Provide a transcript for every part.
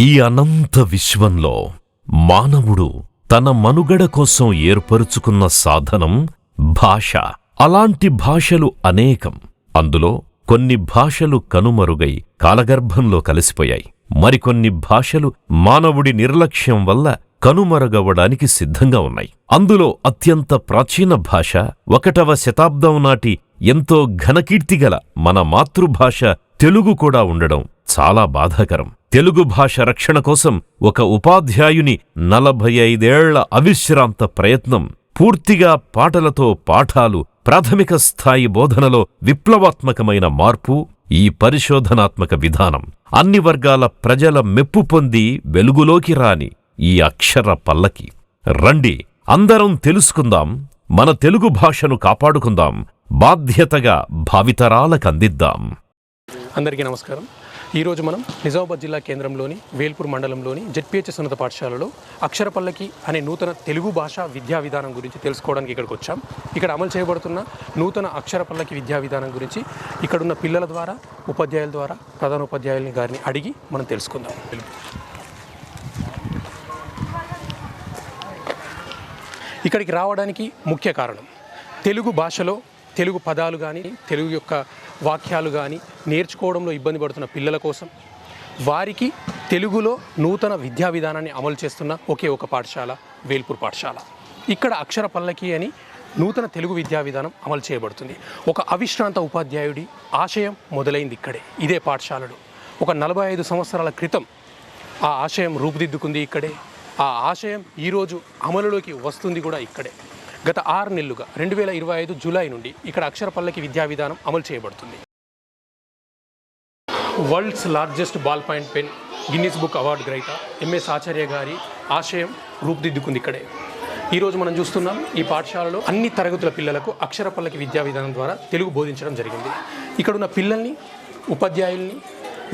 ఈ అనంత విశ్వంలో మానవుడు తన మనుగడ కోసం ఏర్పరుచుకున్న సాధనం భాష. అలాంటి భాషలు అనేకం. అందులో కొన్ని భాషలు కనుమరుగై కాలగర్భంలో కలిసిపోయాయి. మరికొన్ని భాషలు మానవుడి నిర్లక్ష్యం వల్ల కనుమరుగవడానికి సిద్ధంగా ఉన్నాయి. అందులో అత్యంత ప్రాచీన భాష 1వ శతాబ్దం నాటి ఎంతో ఘనకీర్తిగల మన మాతృభాష తెలుగు కూడా ఉండడం చాలా బాధాకరం. తెలుగు భాష రక్షణ కోసం ఒక ఉపాధ్యాయుని 45 ఏళ్ల అవిశ్రాంత ప్రయత్నం, పూర్తిగా పాటలతో పాఠాలు, ప్రాథమిక స్థాయి బోధనలో విప్లవాత్మకమైన మార్పు, ఈ పరిశోధనాత్మక విధానం అన్ని వర్గాల ప్రజల మెప్పు పొంది వెలుగులోకి రాని ఈ అక్షర పల్లకి. రండి, అందరం తెలుసుకుందాం, మన తెలుగు భాషను కాపాడుకుందాం, బాధ్యతగా భావితరాలకందిద్దాం. అందరికీ నమస్కారం. ఈరోజు మనం నిజామాబాద్ జిల్లా కేంద్రంలోని వేల్పూర్ మండలంలోని జెడ్పీహెచ్ఎస్ ఉన్నత పాఠశాలలో అక్షర పల్లకి అనే నూతన తెలుగు భాష విద్యా విధానం గురించి తెలుసుకోవడానికి ఇక్కడికి వచ్చాం. ఇక్కడ అమలు చేయబడుతున్న నూతన అక్షర పల్లకి విద్యా విధానం గురించి ఇక్కడున్న పిల్లల ద్వారా, ఉపాధ్యాయుల ద్వారా, ప్రధానోపాధ్యాయులని గారిని అడిగి మనం తెలుసుకుందాం. ఇక్కడికి రావడానికి ముఖ్య కారణం తెలుగు భాషలో తెలుగు పదాలు కానీ, తెలుగు యొక్క వాక్యాలు కానీ నేర్చుకోవడంలో ఇబ్బంది పడుతున్న పిల్లల కోసం, వారికి తెలుగులో నూతన విద్యా విధానాన్ని అమలు చేస్తున్న ఒకే ఒక పాఠశాల వేల్పూర్ పాఠశాల. ఇక్కడ అక్షర పల్లకి అని నూతన తెలుగు విద్యా విధానం అమలు చేయబడుతుంది. ఒక అవిశ్రాంత ఉపాధ్యాయుడి ఆశయం మొదలైంది ఇక్కడే, ఇదే పాఠశాలలో. ఒక 45 సంవత్సరాల క్రితం ఆ ఆశయం రూపుదిద్దుకుంది ఇక్కడే. ఆ ఆశయం ఈరోజు అమలులోకి వస్తుంది కూడా ఇక్కడే. గత 6 నెలలుగా 2025 జూలై నుండి ఇక్కడ అక్షర పల్లకి విద్యా విధానం అమలు చేయబడుతుంది. World's largest ball point pen, Guinness book award గ్రహీత ఎంఎస్ ఆచార్య గారి ఆశయం రూపుదిద్దుకుంది ఇక్కడే. ఈరోజు మనం చూస్తున్నాం, ఈ పాఠశాలలో అన్ని తరగతుల పిల్లలకు అక్షర పల్లకి విద్యా విధానం ద్వారా తెలుగు బోధించడం జరిగింది. ఇక్కడున్న పిల్లల్ని, ఉపాధ్యాయుల్ని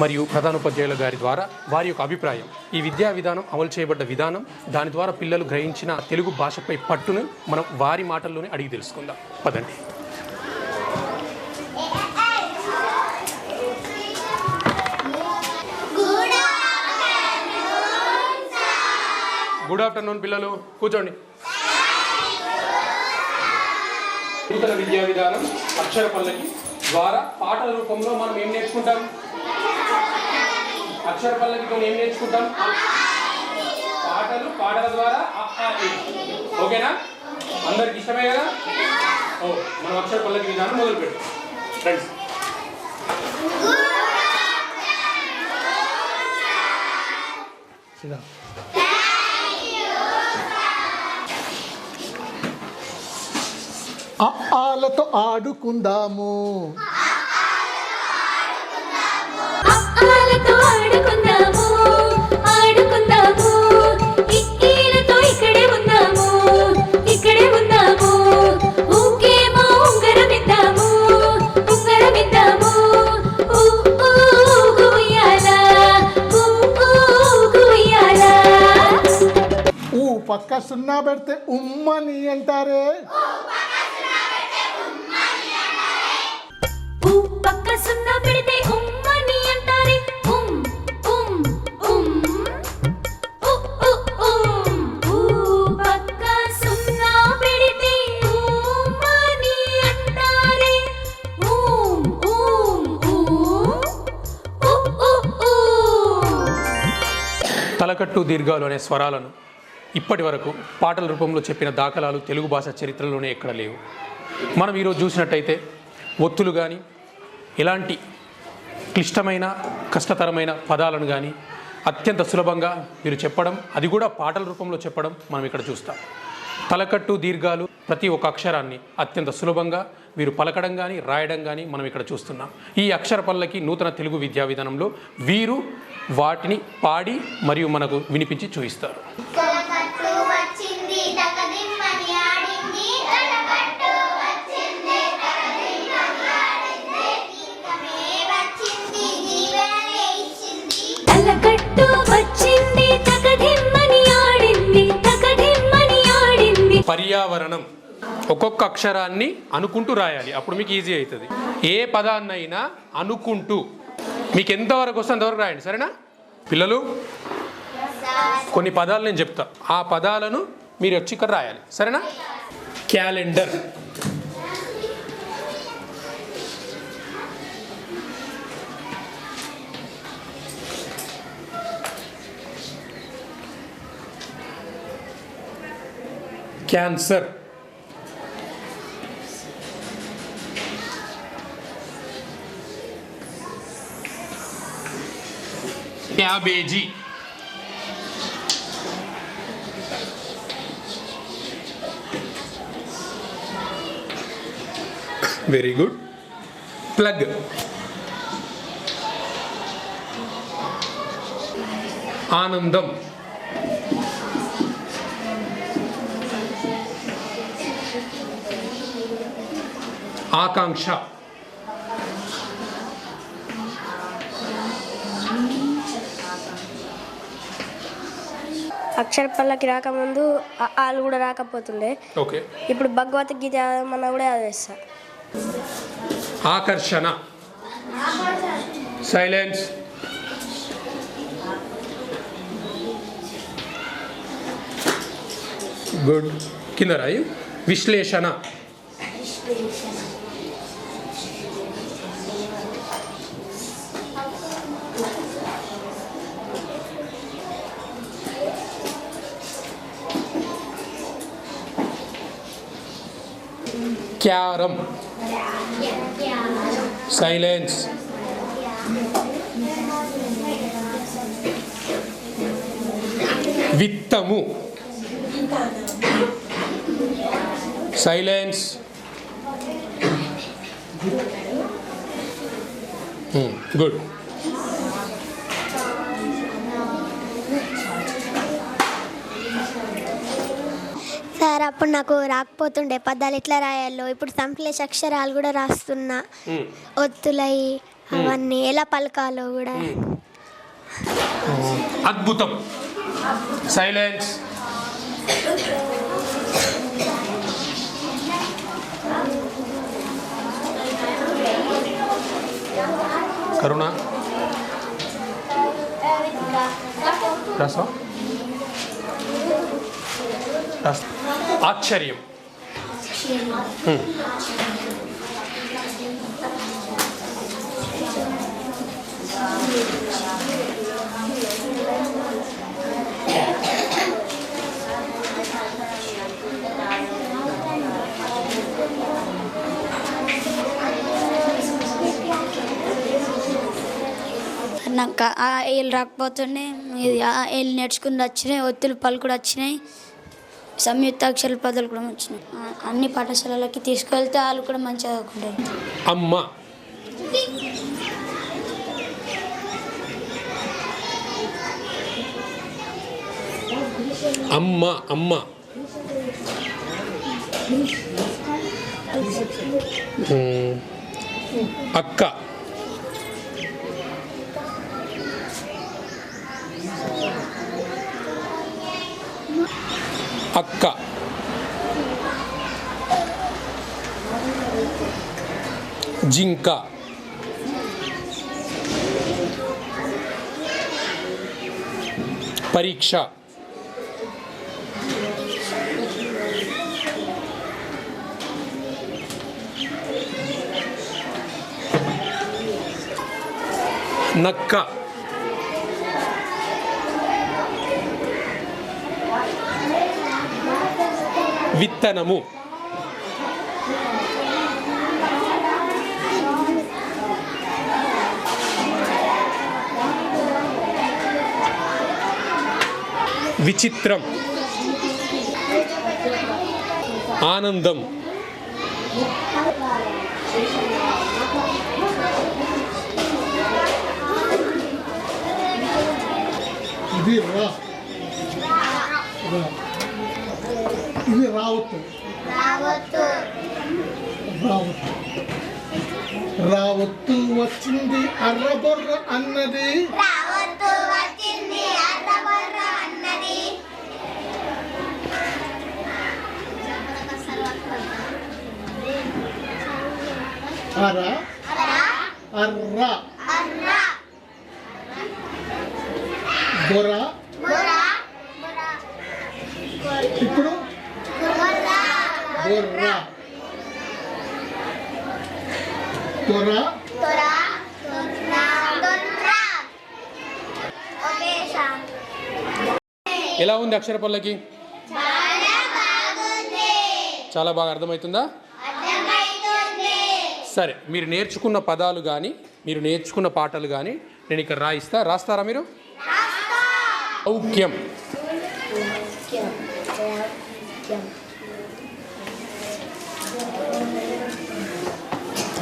మరియు ప్రధానోపాధ్యాయుల గారి ద్వారా వారి యొక్క అభిప్రాయం, ఈ విద్యా విధానం అమలు చేయబడ్డ విధానం, దాని ద్వారా పిల్లలు గ్రహించిన తెలుగు భాషపై పట్టును మనం వారి మాటల్లోనే అడిగి తెలుసుకుందాం. పదండి. గుడ్ ఆఫ్టర్నూన్ పిల్లలు, కూర్చోండి. నూతన విద్యా విధానం అక్షర పల్లకి ద్వారా పాటల రూపంలో మనం ఏం నేర్చుకుంటాం? అక్షర పల్లకితో ఏం నేర్చుకుంటాం? పాటల ద్వారా. ఓకేనా? అందరికి ఇష్టమే కదా? మనం అక్షర పల్లకి విధానం మొదలు పెడతాం ఫ్రెండ్స్. ఆలతో ఆడుకుందాము, ఆలతో ఆడుకుందాము, ఆడుకుందాము, ఇక్కీలతో ఇక్కడే ఉందాము, ఇక్కడే ఉందాము, ఊకేమో ఉంగరమిద్దాము, ఉంగరమిద్దాము, ఉయ్యాల, ఉయ్యాల. పక్క సున్నా పెడితే ఉమ్మని అంటారే, పక్క సున్నా పెడితే ఉమ్మని అంటారే, పక్క సున్నా పెడితే ఉమ్మని అంటారే, తలకట్టు దీర్ఘాలు అనే స్వరాలను ఇప్పటి వరకు పాటల రూపంలో చెప్పిన దాఖలాలు తెలుగు భాష చరిత్రలోనే ఎక్కడ లేవు. మనం ఈరోజు చూసినట్టయితే ఒత్తులు కానీ, ఎలాంటి క్లిష్టమైన కష్టతరమైన పదాలను కానీ అత్యంత సులభంగా మీరు చెప్పడం, అది కూడా పాటల రూపంలో చెప్పడం మనం ఇక్కడ చూస్తాం. తలకట్టు దీర్ఘాలు ప్రతి ఒక్క అక్షరాన్ని అత్యంత సులభంగా వీరు పలకడం కానీ, రాయడం కానీ మనం ఇక్కడ చూస్తున్నాం. ఈ అక్షర పల్లకి నూతన తెలుగు విద్యా విధానంలో వీరు వాటిని పాడి మరియు మనకు వినిపించి చూపిస్తారు. పర్యావరణం ఒక్కొక్క అక్షరాన్ని అనుకుంటూ రాయాలి, అప్పుడు మీకు ఈజీ అవుతుంది. ఏ పదాన్నైనా అనుకుంటూ మీకు ఎంతవరకు వస్తే అంతవరకు రాయండి, సరేనా పిల్లలు? కొన్ని పదాలు నేను చెప్తా, ఆ పదాలను మీరు వచ్చి ఇక్కడ రాయాలి, సరేనా? Calendar, cancer, cabbage, very good. Plug, ఆనందం, ఆకాంక్ష, అక్షర పల్లకి రాకముందు వాళ్ళు కూడా రాకపోతుండే, ఓకే. ఇప్పుడు భగవద్గీత మన కూడా చదివేస్తా. ఆకర్షణ, సైలెన్స్, గుడ్. కింద రాయి. విశ్లేషణ, క్యారం, సైలెన్స్, విత్తము, సైలెన్స్, గుడ్. సార్ అప్పుడు నాకు రాకపోతుండే పదాలు ఎట్లా రాయాలో, ఇప్పుడు సంశ్లేష అక్షరాలు కూడా రాస్తున్నా, ఒత్తులై అవన్నీ ఎలా పలకాలో కూడా. అద్భుతం, సైలెన్స్, కరుణ, రసం, ఆశ్చర్యం, నాకు ఏళ్ళు రాకపోతుండే, ఇది ఏళ్ళు నేర్చుకుని వచ్చినాయి, ఒత్తులు పలుకుడు వచ్చినాయి, సంయుక్త అక్షర పదాలు కూడా వచ్చినాయి. అన్ని పాఠశాలలకి తీసుకెళ్తే వాళ్ళు కూడా మంచిగా చదువుకుంటారు. అమ్మ, అమ్మ, అమ్మ, అక్క, అక్క, జింక, పరీక్ష, నక్క, విత్తనము, విచిత్రం, ఆనందం, ఇది రా, ఇది రావత్తు, రావత్తు వచ్చింది అర్రబొర్ర అన్నది, అర అర్ర బొర ఇప్పుడు బొర్ర తొర ఎలా ఉంది అక్షర పల్లకి? చాలా బాగా అర్థమవుతుందా? సరే, మీరు నేర్చుకున్న పదాలు కానీ మీరు నేర్చుకున్న పాటలు కానీ నేను ఇక్కడ రాస్తారా మీరు? సౌఖ్యం,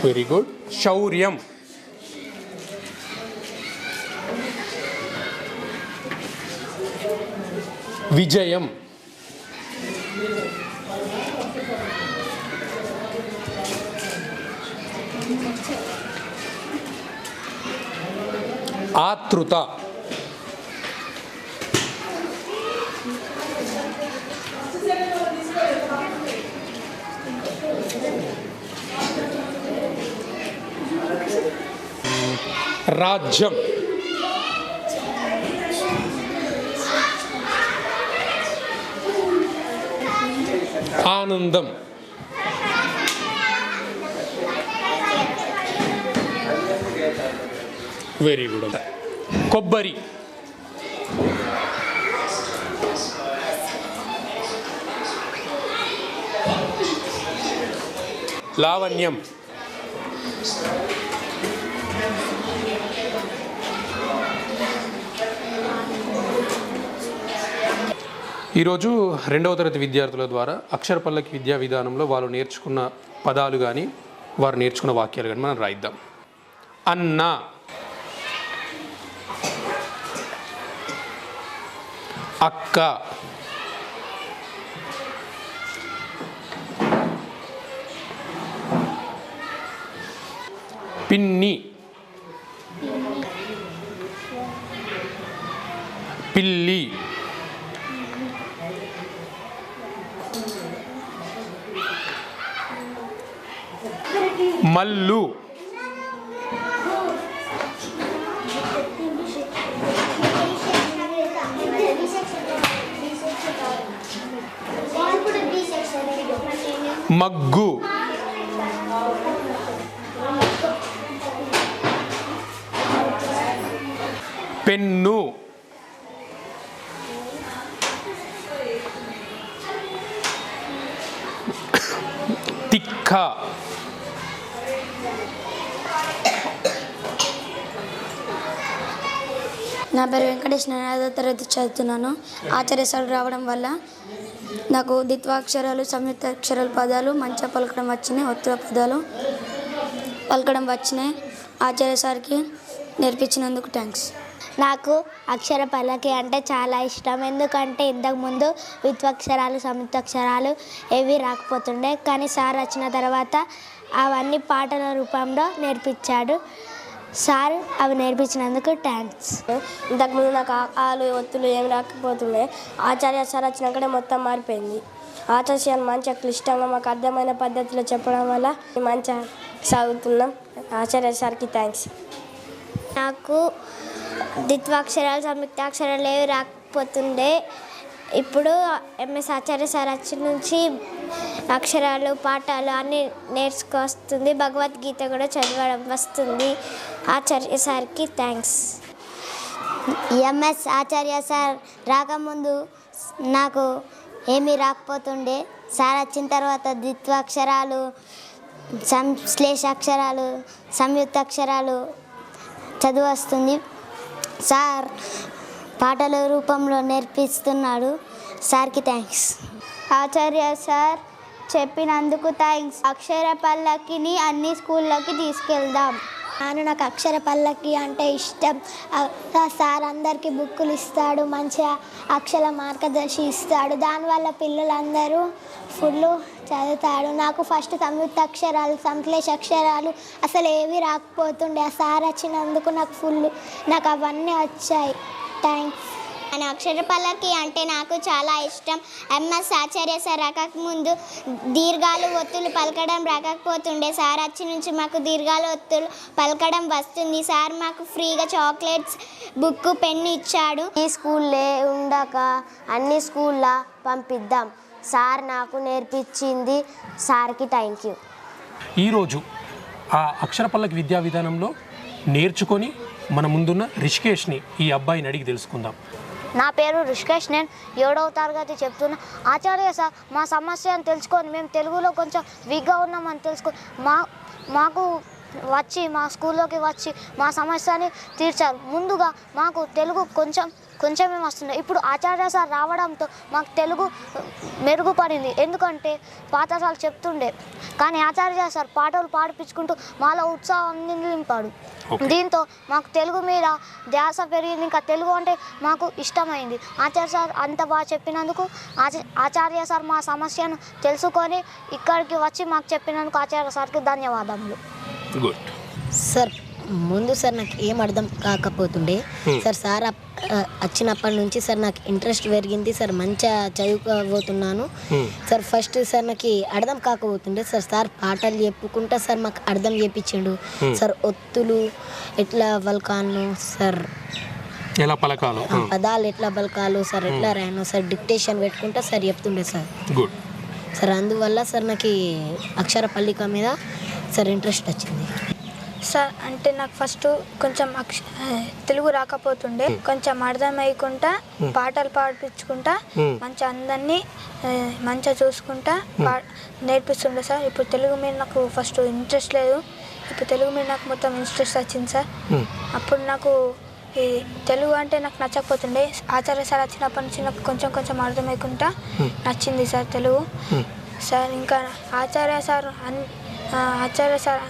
వెరీ గుడ్. శౌర్యం, విజయం, ఆతృత, రాజ్యం, ఆనందం, వెరీ గుడ్. కొబ్బరి, లావణ్యం, ఈరోజు 2వ తరగతి విద్యార్థుల ద్వారా అక్షర పల్లకి విద్యా విధానంలో వాళ్ళు నేర్చుకున్న పదాలు కానీ వారు నేర్చుకున్న వాక్యాలు కానీ మనం రాయిద్దాం. అన్న, అక్క, పిన్ని, పిల్లి, మల్లు, మగ్గు, పెన్ను, తిక్క, నా పేరు వెంకటేష్, నేను 5వ తరగతి చదువుతున్నాను. ఆచార్య సార్ రావడం వల్ల నాకు ద్విత్వాక్షరాలు, సంయుక్తాక్షరాలు పదాలు మంచిగా పలకడం వచ్చినాయి, ఒత్తుల పదాలు పలకడం వచ్చినాయి. ఆచార్య సార్కి నేర్పించినందుకు థ్యాంక్స్. నాకు అక్షర పల్లకి అంటే చాలా ఇష్టం. ఎందుకంటే ఇంతకుముందు ద్విత్వాక్షరాలు, సంయుక్తాక్షరాలు ఏవి రాకపోతుండే, కానీ సార్ వచ్చిన తర్వాత అవన్నీ పాటల రూపంలో నేర్పించాడు. సార్ అవి నేర్పించినందుకు థ్యాంక్స్. ఇంతకుముందు నాకు ఆలు ఒత్తులు ఏమి రాకపోతుండే, ఆచార్య సార్ వచ్చినాకనే మొత్తం మారిపోయింది. ఆచార్య మంచిగా క్లిష్టంగా మాకు అర్థమైన పద్ధతిలో చెప్పడం వల్ల మంచిగా సాగుతున్నాం. ఆచార్య సార్కి థ్యాంక్స్. నాకు ద్విత్వాక్షరాలు, సంయుక్తాక్షరాలు ఏవి రాకపోతుండే, ఇప్పుడు ఎంఎస్ ఆచార్య సార్ వచ్చి నుంచి అక్షరాలు, పాఠాలు అన్నీ నేర్చుకొస్తుంది. భగవద్గీత కూడా చదవడం వస్తుంది. ఆచార్య సార్కి థ్యాంక్స్. ఎంఎస్ ఆచార్య సార్ రాకముందు నాకు ఏమీ రాకపోతుండే, సార్ వచ్చిన తర్వాత ద్విత్వాక్షరాలు, శ్లేషాక్షరాలు, సంయుక్తాక్షరాలు చదువు వస్తుంది. సార్ పాటల రూపంలో నేర్పిస్తున్నాడు. సార్కి థ్యాంక్స్. ఆచార్య సార్ చెప్పినందుకు థ్యాంక్స్. అక్షర పల్లకిని అన్ని స్కూళ్ళకి తీసుకెళ్దాం. నాకు అక్షర పల్లకి అంటే ఇష్టం. సార్ అందరికీ బుక్కులు ఇస్తాడు, మంచిగా అక్షర మార్గదర్శి ఇస్తాడు. దానివల్ల పిల్లలందరూ ఫుల్ చదువుతాడు. నాకు ఫస్ట్ సంయుక్తాక్షరాలు, సంశ్లేష అక్షరాలు అసలు ఏవి రాకపోతుండే. ఆ సార్ వచ్చినందుకు నాకు అవన్నీ వచ్చాయి. థ్యాంక్స్. అని అక్షర పల్లకి అంటే నాకు చాలా ఇష్టం. ఎంఎస్ ఆచార్య సార్ రాకముందు దీర్ఘాలు, ఒత్తులు పలకడం రాకపోతుండే. సార్ వచ్చి నుంచి మాకు దీర్ఘాలు, ఒత్తులు పలకడం వస్తుంది. సార్ మాకు ఫ్రీగా చాక్లెట్స్, బుక్, పెన్ను ఇచ్చాడు. ఈ స్కూల్లో చూడక అన్ని స్కూల్లో పంపిద్దాం. సార్ నాకు నేర్పించింది, సార్కి థ్యాంక్ యూ. ఈరోజు ఆ అక్షర పల్లకి విద్యా విధానంలో నేర్చుకొని మన ముందున్న రిషికేష్ని ఈ అబ్బాయిని అడిగి తెలుసుకుందాం. నా పేరు రిషికేష్, నేను 7వ తరగతి చెప్తున్నా. ఆచార్య సార్, మా సమస్యను తెలుసుకొని మేము తెలుగులో కొంచెం వీక్గా ఉన్నామని తెలుసుకొని మాకు వచ్చి మా స్కూల్లోకి వచ్చి మా సమస్యని తీర్చారు. ముందుగా మాకు తెలుగు కొంచెమే వస్తుంది. ఇప్పుడు ఆచార్య సార్ రావడంతో మాకు తెలుగు మెరుగుపడింది. ఎందుకంటే పాఠశాల చెప్తుండే కానీ ఆచార్య సార్ పాటలు పాడిపించుకుంటూ మాలో ఉత్సాహాన్ని నింపాడు. దీంతో మాకు తెలుగు మీద ధ్యాస పెరిగింది. ఇంకా తెలుగు అంటే మాకు ఇష్టమైంది. ఆచార్య సార్ అంత బాగా చెప్పినందుకు ఆచార్య సార్ మా సమస్యను తెలుసుకొని ఇక్కడికి వచ్చి మాకు చెప్పినందుకు ఆచార్య సార్కి ధన్యవాదములు. గుడ్ సార్, ముందు సార్ నాకు ఏం అర్థం కాకపోతుండే సార్ వచ్చినప్పటి నుంచి సార్ నాకు ఇంట్రెస్ట్ పెరిగింది సార్, మంచిగా చదువుకోబోతున్నాను సార్. ఫస్ట్ సార్ నాకు అర్థం కాకపోతుండే సార్ పాటలు చెప్పుకుంటా సార్ మాకు అర్థం చేయించిండు సార్. ఒత్తులు ఎట్లా పలకాను సార్, ఎలా పలకాలు, పదాలు ఎట్లా పలకాలు సార్, ఎట్లా రాయను సార్, డిక్టేషన్ పెట్టుకుంటా సార్ చెప్తుండే సార్. గుడ్ సార్ అందువల్ల సార్ నాకు అక్షర పల్లిక మీద సార్ ఇంట్రెస్ట్ వచ్చింది సార్. అంటే నాకు ఫస్ట్ కొంచెం తెలుగు రాకపోతుండే, కొంచెం అర్థమయ్యకుండా పాటలు పాడిపించుకుంటా మంచిగా అందరినీ మంచిగా చూసుకుంటా నేర్పిస్తుండే సార్. ఇప్పుడు తెలుగు మీద నాకు ఫస్ట్ ఇంట్రెస్ట్ లేదు, ఇప్పుడు తెలుగు మీద నాకు మొత్తం ఇంట్రెస్ట్ వచ్చింది సార్. అప్పుడు నాకు ఈ తెలుగు అంటే నాకు నచ్చకపోతుండే, ఆచార్య సార్ వచ్చినప్పటి నుంచి నాకు కొంచెం అర్థమయ్యకుండా నచ్చింది సార్ తెలుగు సార్. ఇంకా ఆచార్య సార్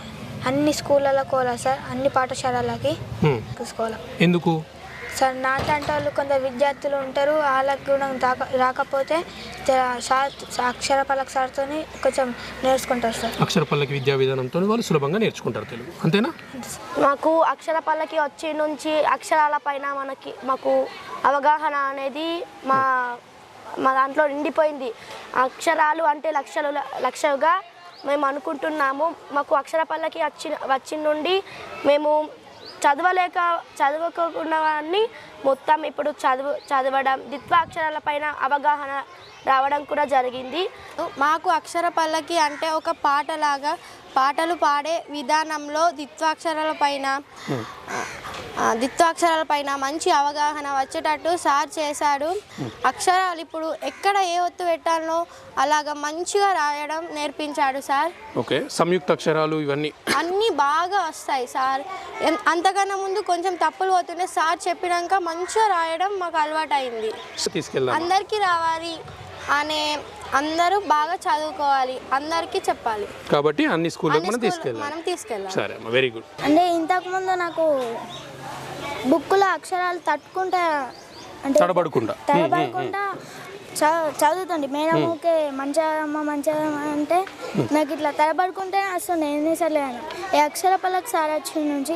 అన్ని స్కూళ్ళలో కోలా సార్, అన్ని పాఠశాలలకి తీసుకోవాలి. ఎందుకు సార్ నాటంటే వాళ్ళు కొందరు విద్యార్థులు ఉంటారు, వాళ్ళకి కూడా రాకపోతే అక్షర పల్లకి సార్తో కొంచెం నేర్చుకుంటారు సార్. అక్షర పల్లకి విద్యా విధానంతో వాళ్ళు సులభంగా నేర్చుకుంటారు తెలుగు, అంతేనా? మాకు అక్షర పల్లకి వచ్చి నుంచి అక్షరాల పైన మాకు అవగాహన అనేది మా దాంట్లో నిండిపోయింది. అక్షరాలు అంటే లక్షలుగా మేము అనుకుంటున్నాము. మాకు అక్షర పల్లకి వచ్చిన నుండి మేము చదువుకోకుండా మొత్తం ఇప్పుడు చదవడం, ద్విత్వాక్షరాల పైన అవగాహన రావడం కూడా జరిగింది. మాకు అక్షర పల్లకి అంటే ఒక పాటలాగా పాటలు పాడే విధానంలో ద్విత్వాక్షరాల పైన మంచి అవగాహన వచ్చేటట్టు సార్ చేశాడు. అక్షరాలు ఇప్పుడు ఎక్కడ ఏ ఒత్తు పెట్టాలో అలాగా మంచిగా రాయడం నేర్పించాడు సార్. ఓకే, సంయుక్త అక్షరాలు ఇవన్నీ అన్నీ బాగా వస్తాయి సార్. అంతకన్నా ముందు కొంచెం తప్పులు పోతుండే, సార్ చెప్పినాక మంచిగా రాయడం మాకు అలవాటైంది. అందరికీ రావాలి అనే, అందరూ బాగా చదువుకోవాలి, అందరికీ చెప్పాలి కాబట్టి అన్ని స్కూళ్ళకి మనం తీసుకెళ్ళాలి. సరే అమ్మా, వెరీ గుడ్. అంటే ఇంతకుముందు నాకు బుక్కులో అక్షరాలు తడబడకుండా చదువుతుండే. మేడం ఓకే మంచిగా అంటే నాకు ఇట్లా తడబడుకుంటే వస్తుండే ఎన్నిసార్లు అయినా. ఈ అక్షర పల్లకి సార్ వచ్చి నుంచి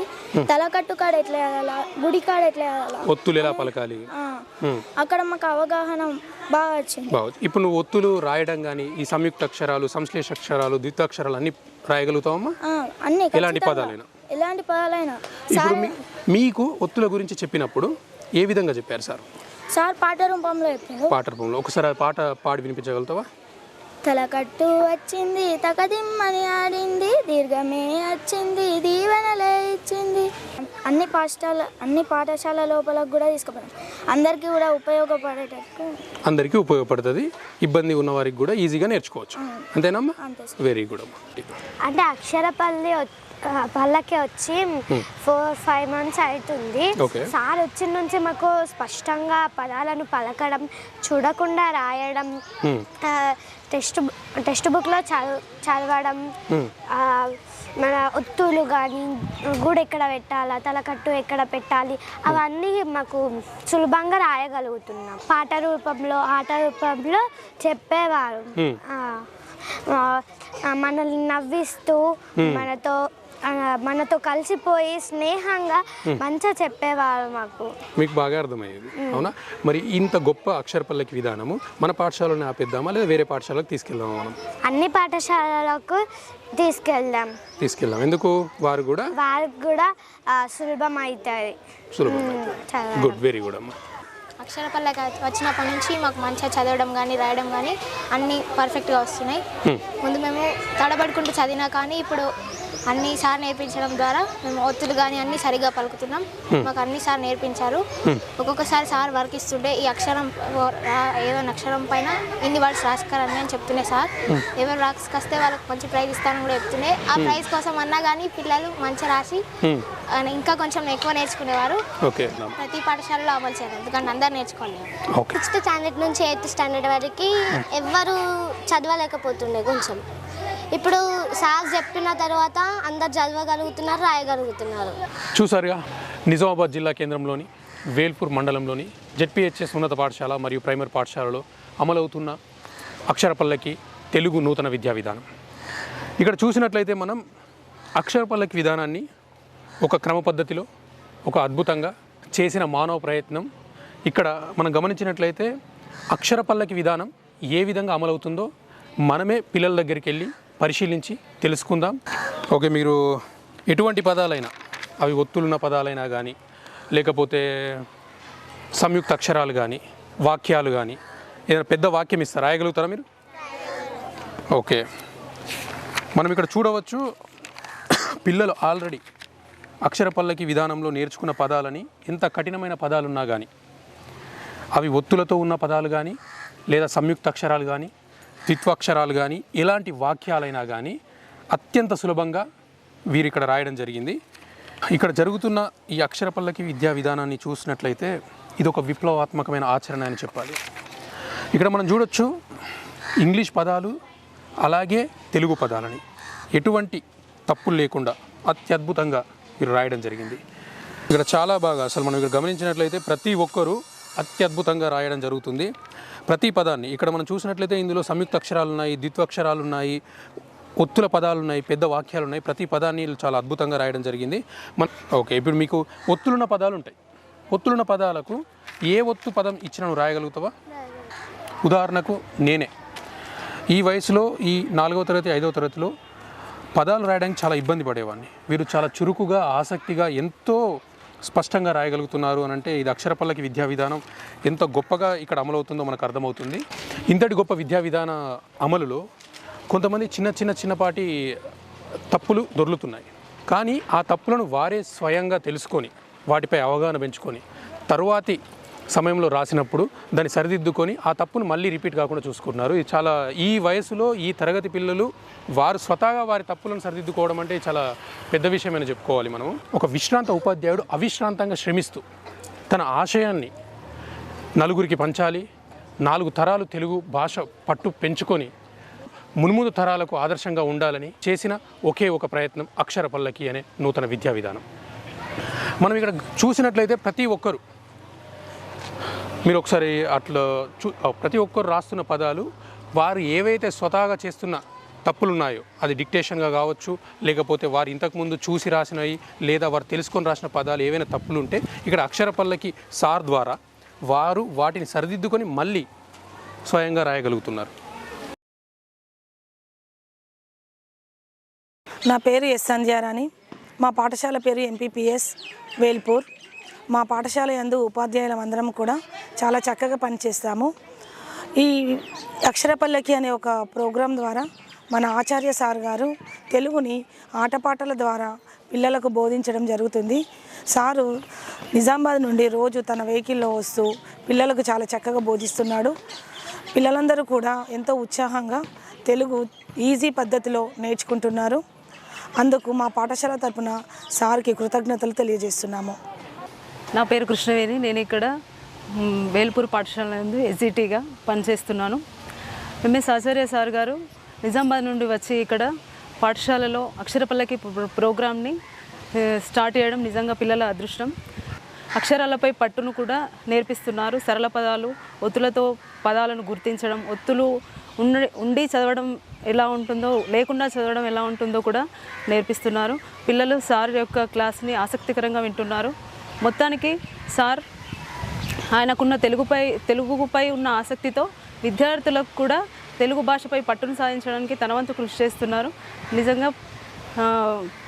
తలకట్టు కాడ ఎట్లా వేయాలా, గుడి కాడ ఎట్లా వేయాలా, ఒత్తులు ఎలా పలకాలి, అక్కడ మాకు అవగాహన బాగా వచ్చింది. ఇప్పుడు నువ్వు ఒత్తులు రాయడం కానీ ఈ సంయుక్త అక్షరాలు, సంశ్లేష అక్షరాలు, ద్వితాక్షరాలు అన్ని రాయగలుగుతావమ్మా? అన్ని ఎలాంటి పదాలైనా? ఎలాంటి పదాలైనా. ఇప్పుడు మీకు ఒత్తుల గురించి చెప్పినప్పుడు ఏ విధంగా చెప్పారు సార్? సార్ పాట రూపంలో చెప్పిండు. పాట రూపంలో ఒకసారి ఆ పాట పాడి వినిపించగలుగుతావా? తలకట్టు వచ్చింది, తకదిమ్మని ఆడింది, దీర్ఘమే వచ్చింది, దీవెనలే ఇచ్చింది. అన్ని పాఠశాల లోపలకు కూడా తీసుకుపోయాం. అందరికీ కూడా ఉపయోగపడేటట్టు, అందరికీ ఉపయోగపడుతుంది. ఇబ్బంది ఉన్న వారికి కూడా ఈజీగా నేర్చుకోవచ్చు, అంతేనమ్మా? వెరీ గుడ్ అమ్మా. అంటే అక్షర పల్లకి వచ్చి 4-5 months అవుతుంది. సార్ వచ్చిన నుంచి మాకు స్పష్టంగా పదాలను పలకడం, చూడకుండా రాయడం, టెక్స్ట్ బుక్లో చదవడం, మన ఒత్తులు కానీ గూడు ఎక్కడ పెట్టాలా, తలకట్టు ఎక్కడ పెట్టాలి, అవన్నీ మాకు సులభంగా రాయగలుగుతున్నాం. పాట రూపంలో, ఆట రూపంలో చెప్పేవారు. మనల్ని నవ్విస్తూ మనతో కలిసిపోయి స్నేహంగా మంచిగా చెప్పేవారు మాకు. మీకు బాగా అర్థమయ్యేది, అవునా? మరి ఇంత గొప్ప అక్షర పల్లకి విధానము మన పాఠశాలను ఆపేద్దామా లేదా వేరే పాఠశాలకు తీసుకెళ్దామా? మనం అన్ని పాఠశాలలకు తీసుకెళ్దాం. ఎందుకు? వారికి కూడా సులభం అవుతుంది. గుడ్, వెరీ గుడ్ అమ్మా. అక్షరపల్లకి వచ్చినప్పటి నుంచి మాకు మంచిగా చదవడం కానీ రాయడం కానీ అన్నీ పర్ఫెక్ట్గా వస్తున్నాయి. ముందు మేము తడబడుకుంటూ చదివినా కానీ ఇప్పుడు అన్ని సార్ నేర్పించడం ద్వారా మేము ఒత్తులు కానీ అన్నీ సరిగా పలుకుతున్నాం. మాకు అన్ని సార్ నేర్పించారు. ఒక్కొక్కసారి సార్ వర్క్ ఇస్తుంటే ఈ అక్షరం ఏదైనా అక్షరం పైన ఇన్ని వర్డ్స్ రాసుకురండి అని చెప్తుండే సార్. ఎవరు రాసుకొస్తే వాళ్ళకి మంచి ప్రైజ్ ఇస్తానని కూడా చెప్తుండే. ఆ ప్రైజ్ కోసం అన్నా కానీ పిల్లలు మంచిగా రాసి ఇంకా కొంచెం ఎక్కువ నేర్చుకునేవారు. ప్రతి పాఠశాలలో అమలు చేయాలి, ఎందుకంటే అందరు నేర్చుకోలేరు. 6th స్టాండర్డ్ నుంచి 8th స్టాండర్డ్ వరకు ఎవ్వరు చదవలేకపోతుండే కొంచెం. ఇప్పుడు సార్ చెప్పిన తర్వాత అందరు చదవగలుగుతున్నారు, రాయగలుగుతున్నారు. చూసారుగా, నిజామాబాద్ జిల్లా కేంద్రంలోని వేల్పూర్ మండలంలోని జెడ్పీహెచ్ఎస్ ఉన్నత పాఠశాల మరియు ప్రైమరీ పాఠశాలలో అమలవుతున్న అక్షరపల్లకి తెలుగు నూతన విద్యా విధానం. ఇక్కడ చూసినట్లయితే మనం అక్షరపల్లకి విధానాన్ని ఒక క్రమ పద్ధతిలో ఒక అద్భుతంగా చేసిన మానవ ప్రయత్నం. ఇక్కడ మనం గమనించినట్లయితే అక్షరపల్లకి విధానం ఏ విధంగా అమలవుతుందో మనమే పిల్లల దగ్గరికి వెళ్ళి పరిశీలించి తెలుసుకుందాం. ఓకే, మీరు ఎటువంటి పదాలైనా, అవి ఒత్తులున్న పదాలైనా కానీ లేకపోతే సంయుక్త అక్షరాలు కానీ వాక్యాలు కానీ ఏదైనా పెద్ద వాక్యం ఇస్తారు, రాయగలుగుతారా మీరు? ఓకే, మనం ఇక్కడ చూడవచ్చు పిల్లలు ఆల్రెడీ అక్షరపల్లకి విధానంలో నేర్చుకున్న పదాలని, ఎంత కఠినమైన పదాలున్నా కానీ అవి ఒత్తులతో ఉన్న పదాలు కానీ లేదా సంయుక్త అక్షరాలు కానీ ద్విత్వాక్షరాలు కానీ ఎలాంటి వాక్యాలైనా కానీ అత్యంత సులభంగా వీరు ఇక్కడ రాయడం జరిగింది. ఇక్కడ జరుగుతున్న ఈ అక్షరపల్లకి విద్యా విధానాన్ని చూసినట్లయితే ఇది ఒక విప్లవాత్మకమైన ఆచరణ అని చెప్పాలి. ఇక్కడ మనం చూడొచ్చు ఇంగ్లీష్ పదాలు అలాగే తెలుగు పదాలని ఎటువంటి తప్పులు లేకుండా అత్యద్భుతంగా వీరు రాయడం జరిగింది. ఇక్కడ చాలా బాగా అసలు మనం ఇక్కడ గమనించినట్లయితే ప్రతి ఒక్కరూ అత్యద్భుతంగా రాయడం జరుగుతుంది. ప్రతి పదాన్ని ఇక్కడ మనం చూసినట్లయితే ఇందులో సంయుక్త అక్షరాలు ఉన్నాయి, ద్విత్వాక్షరాలు ఉన్నాయి, ఒత్తుల పదాలు ఉన్నాయి, పెద్ద వాక్యాలు ఉన్నాయి. ప్రతి పదాన్ని చాలా అద్భుతంగా రాయడం జరిగింది. ఓకే, ఇప్పుడు మీకు ఒత్తులున్న పదాలు ఉంటాయి. ఒత్తులున్న పదాలకు ఏ ఒత్తు పదం ఇచ్చినా నువ్వు రాయగలుగుతావా? ఉదాహరణకు నేనే ఈ వయసులో ఈ 4వ తరగతి 5వ తరగతిలో పదాలు రాయడానికి చాలా ఇబ్బంది పడేవాడిని. వీరు చాలా చురుకుగా ఆసక్తిగా ఎంతో స్పష్టంగా రాయగలుగుతున్నారు అని అంటే ఇది అక్షరపల్లకి విద్యా విధానం ఎంత గొప్పగా ఇక్కడ అమలవుతుందో మనకు అర్థమవుతుంది. ఇంతటి గొప్ప విద్యా విధాన అమలులో కొంతమంది చిన్నపాటి తప్పులు దొర్లుతున్నాయి. కానీ ఆ తప్పులను వారే స్వయంగా తెలుసుకొని వాటిపై అవగాహన పెంచుకొని తరువాతి సమయంలో రాసినప్పుడు దాన్ని సరిదిద్దుకొని ఆ తప్పును మళ్ళీ రిపీట్ కాకుండా చూసుకుంటున్నారు. ఇది చాలా ఈ వయసులో ఈ తరగతి పిల్లలు వారు స్వతహాగా వారి తప్పులను సరిదిద్దుకోవడం అంటే చాలా పెద్ద విషయమని చెప్పుకోవాలి. మనము ఒక విశ్రాంత ఉపాధ్యాయుడు అవిశ్రాంతంగా శ్రమిస్తూ తన ఆశయాన్ని నలుగురికి పంచాలి, 4 తరాలు తెలుగు భాష పట్టు పెంచుకొని మున్ముందు తరాలకు ఆదర్శంగా ఉండాలని చేసిన ఒకే ఒక ప్రయత్నం అక్షరపల్లకి అనే నూతన విద్యా విధానం. మనం ఇక్కడ చూసినట్లయితే ప్రతి ఒక్కరు మీరు ఒకసారి అట్లా ప్రతి ఒక్కరు రాస్తున్న పదాలు వారు ఏవైతే స్వతహాగా చేస్తున్న తప్పులు ఉన్నాయో అది డిక్టేషన్గా కావచ్చు, లేకపోతే వారు ఇంతకుముందు చూసి రాసినవి లేదా వారు తెలుసుకొని రాసిన పదాలు ఏవైనా తప్పులు ఉంటే ఇక్కడ అక్షరపల్లకి సార్ ద్వారా వారు వాటిని సరిదిద్దుకొని మళ్ళీ స్వయంగా రాయగలుగుతున్నారు. నా పేరు ఎస్ సంధ్యారాణి. మా పాఠశాల పేరు ఎంపీపీఎస్ వేల్పూర్. మా పాఠశాల యందు ఉపాధ్యాయులం అందరం కూడా చాలా చక్కగా పనిచేస్తాము. ఈ అక్షరపల్లకి అనే ఒక ప్రోగ్రాం ద్వారా మన ఆచార్య సార్ గారు తెలుగుని ఆటపాటల ద్వారా పిల్లలకు బోధించడం జరుగుతుంది. సారు నిజామాబాద్ నుండి రోజు తన వెహికల్లో వస్తూ పిల్లలకు చాలా చక్కగా బోధిస్తున్నాడు. పిల్లలందరూ కూడా ఎంతో ఉత్సాహంగా తెలుగు ఈజీ పద్ధతిలో నేర్చుకుంటున్నారు. అందుకు మా పాఠశాల తరపున సార్కి కృతజ్ఞతలు తెలియజేస్తున్నాము. నా పేరు కృష్ణవేణి. నేను ఇక్కడ వేల్పూర్ పాఠశాల నందు ఎస్జిటిగా పనిచేస్తున్నాను. ఎంఎస్ ఆచార్య సార్ గారు నిజామాబాద్ నుండి వచ్చి ఇక్కడ పాఠశాలలో అక్షరపల్లకి ప్రోగ్రామ్ని స్టార్ట్ చేయడం నిజంగా పిల్లల అదృష్టం. అక్షరాలపై పట్టును కూడా నేర్పిస్తున్నారు. సరళ పదాలు, ఒత్తులతో పదాలను గుర్తించడం, ఒత్తులు ఉండి చదవడం ఎలా ఉంటుందో లేకుండా చదవడం ఎలా ఉంటుందో కూడా నేర్పిస్తున్నారు. పిల్లలు సార్ యొక్క క్లాస్ని ఆసక్తికరంగా వింటున్నారు. మొత్తానికి సార్ ఆయనకున్న తెలుగుపై ఉన్న ఆసక్తితో విద్యార్థులకు కూడా తెలుగు భాషపై పట్టును సాధించడానికి తన వంతు కృషి చేస్తున్నారు. నిజంగా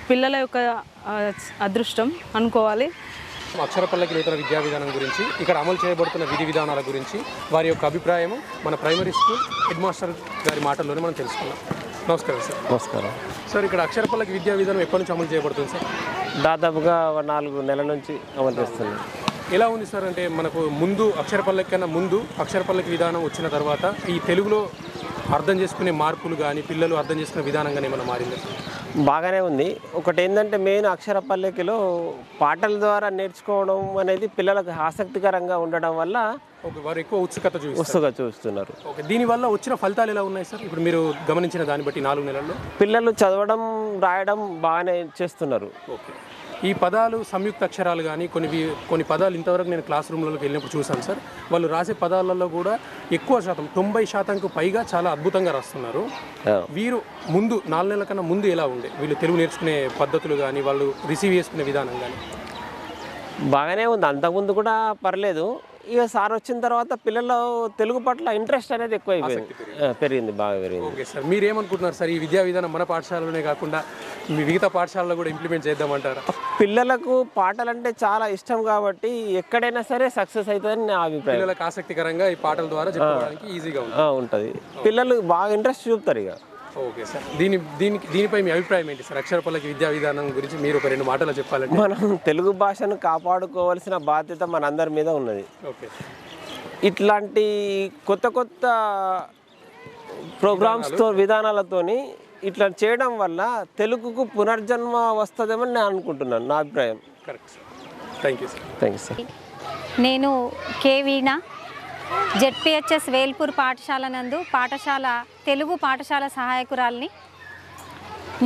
పిల్లల యొక్క అదృష్టం అనుకోవాలి. అక్షరపల్లకి నూతన విద్యా విధానం గురించి, ఇక్కడ అమలు చేయబడుతున్న విధి విధానాల గురించి వారి యొక్క అభిప్రాయము మన ప్రైమరీ స్కూల్ హెడ్ మాస్టర్ గారి మాటల్లోనే మనం తెలుసుకున్నాం. నమస్కారం సార్. నమస్కారం సార్, ఇక్కడ అక్షరపల్లకి విద్యా విధానం ఎప్పటి నుంచి అమలు చేయబడుతుంది సార్? దాదాపుగా 4 నెలల నుంచి అమలు చేస్తున్నాం. ఎలా ఉంది సార్? అంటే మనకు ముందు అక్షరపల్లకి కన్నా ముందు అక్షరపల్లకి విధానం వచ్చిన తర్వాత ఈ తెలుగులో అర్థం చేసుకునే మార్పులు కానీ పిల్లలు అర్థం చేసుకునే విధానం కానీ ఏమైనా మారిందా? బాగానే ఉంది. ఒకటి ఏంటంటే మెయిన్ అక్షరపల్లకిలో పాటల ద్వారా నేర్చుకోవడం అనేది పిల్లలకు ఆసక్తికరంగా ఉండడం వల్ల వారు ఎక్కువ ఉత్సుకత చూస్తున్నారు. ఓకే, దీనివల్ల వచ్చిన ఫలితాలు ఎలా ఉన్నాయి సార్? ఇప్పుడు మీరు గమనించిన దాన్ని బట్టి 4 నెలల్లో పిల్లలు చదవడం రాయడం బాగానే చేస్తున్నారు. ఓకే, ఈ పదాలు సంయుక్త అక్షరాలు కానీ కొన్ని పదాలు ఇంతవరకు నేను క్లాస్ రూమ్లోకి వెళ్ళినప్పుడు చూశాను సార్. వాళ్ళు రాసే పదాలలో కూడా ఎక్కువ శాతం 90% పైగా చాలా అద్భుతంగా రాస్తున్నారు. వీరు ముందు 4 నెలల కన్నా ముందు ఎలా ఉండే వీళ్ళు తెలుగు నేర్చుకునే పద్ధతులు కానీ వాళ్ళు రిసీవ్ చేసుకునే విధానం కానీ? బాగానే ఉంది. అంతకుముందు కూడా పర్లేదు. ఇక సార్ వచ్చిన తర్వాత పిల్లలు తెలుగు పట్ల ఇంట్రెస్ట్ అనేది ఎక్కువ పెరిగింది, బాగా పెరిగింది. ఓకే సార్, మీరేమనుకుంటున్నారు సార్? ఈ విద్యా విధానం మన పాఠశాలలోనే కాకుండా మిగతా పాఠశాలలో కూడా ఇంప్లిమెంట్ చేద్దామంటారా? పిల్లలకు పాటలంటే చాలా ఇష్టం కాబట్టి ఎక్కడైనా సరే సక్సెస్ అవుతుందని నా అభిప్రాయం. పిల్లలకు ఆసక్తికరంగా ఈ పాటల ద్వారా చెప్పడానికి ఈజీగా ఉంటుంది. పిల్లలు బాగా ఇంట్రెస్ట్ చూపుతారు ఇక. ఓకే సార్, దీనిపై మీ అభిప్రాయం ఏంటి సార్? అక్షరపల్లకి విద్యా విధానం గురించి మీరు ఒక 2 మాటలు చెప్పాలంటే. మనం తెలుగు భాషను కాపాడుకోవాల్సిన బాధ్యత మనందరి మీద ఉన్నది. ఓకే, ఇట్లాంటి కొత్త ప్రోగ్రామ్స్తో విధానాలతోని ఇట్లా చేయడం వల్ల తెలుగుకు పునర్జన్మ వస్తుందేమని నేను అనుకుంటున్నాను, నా అభిప్రాయం. Correct sir, thank you sir. Thank you sir. నేను కే వీణా, జెడ్పిహెచ్ఎస్ వేల్పూర్ పాఠశాల నందు తెలుగు పాఠశాల సహాయకురాలిని.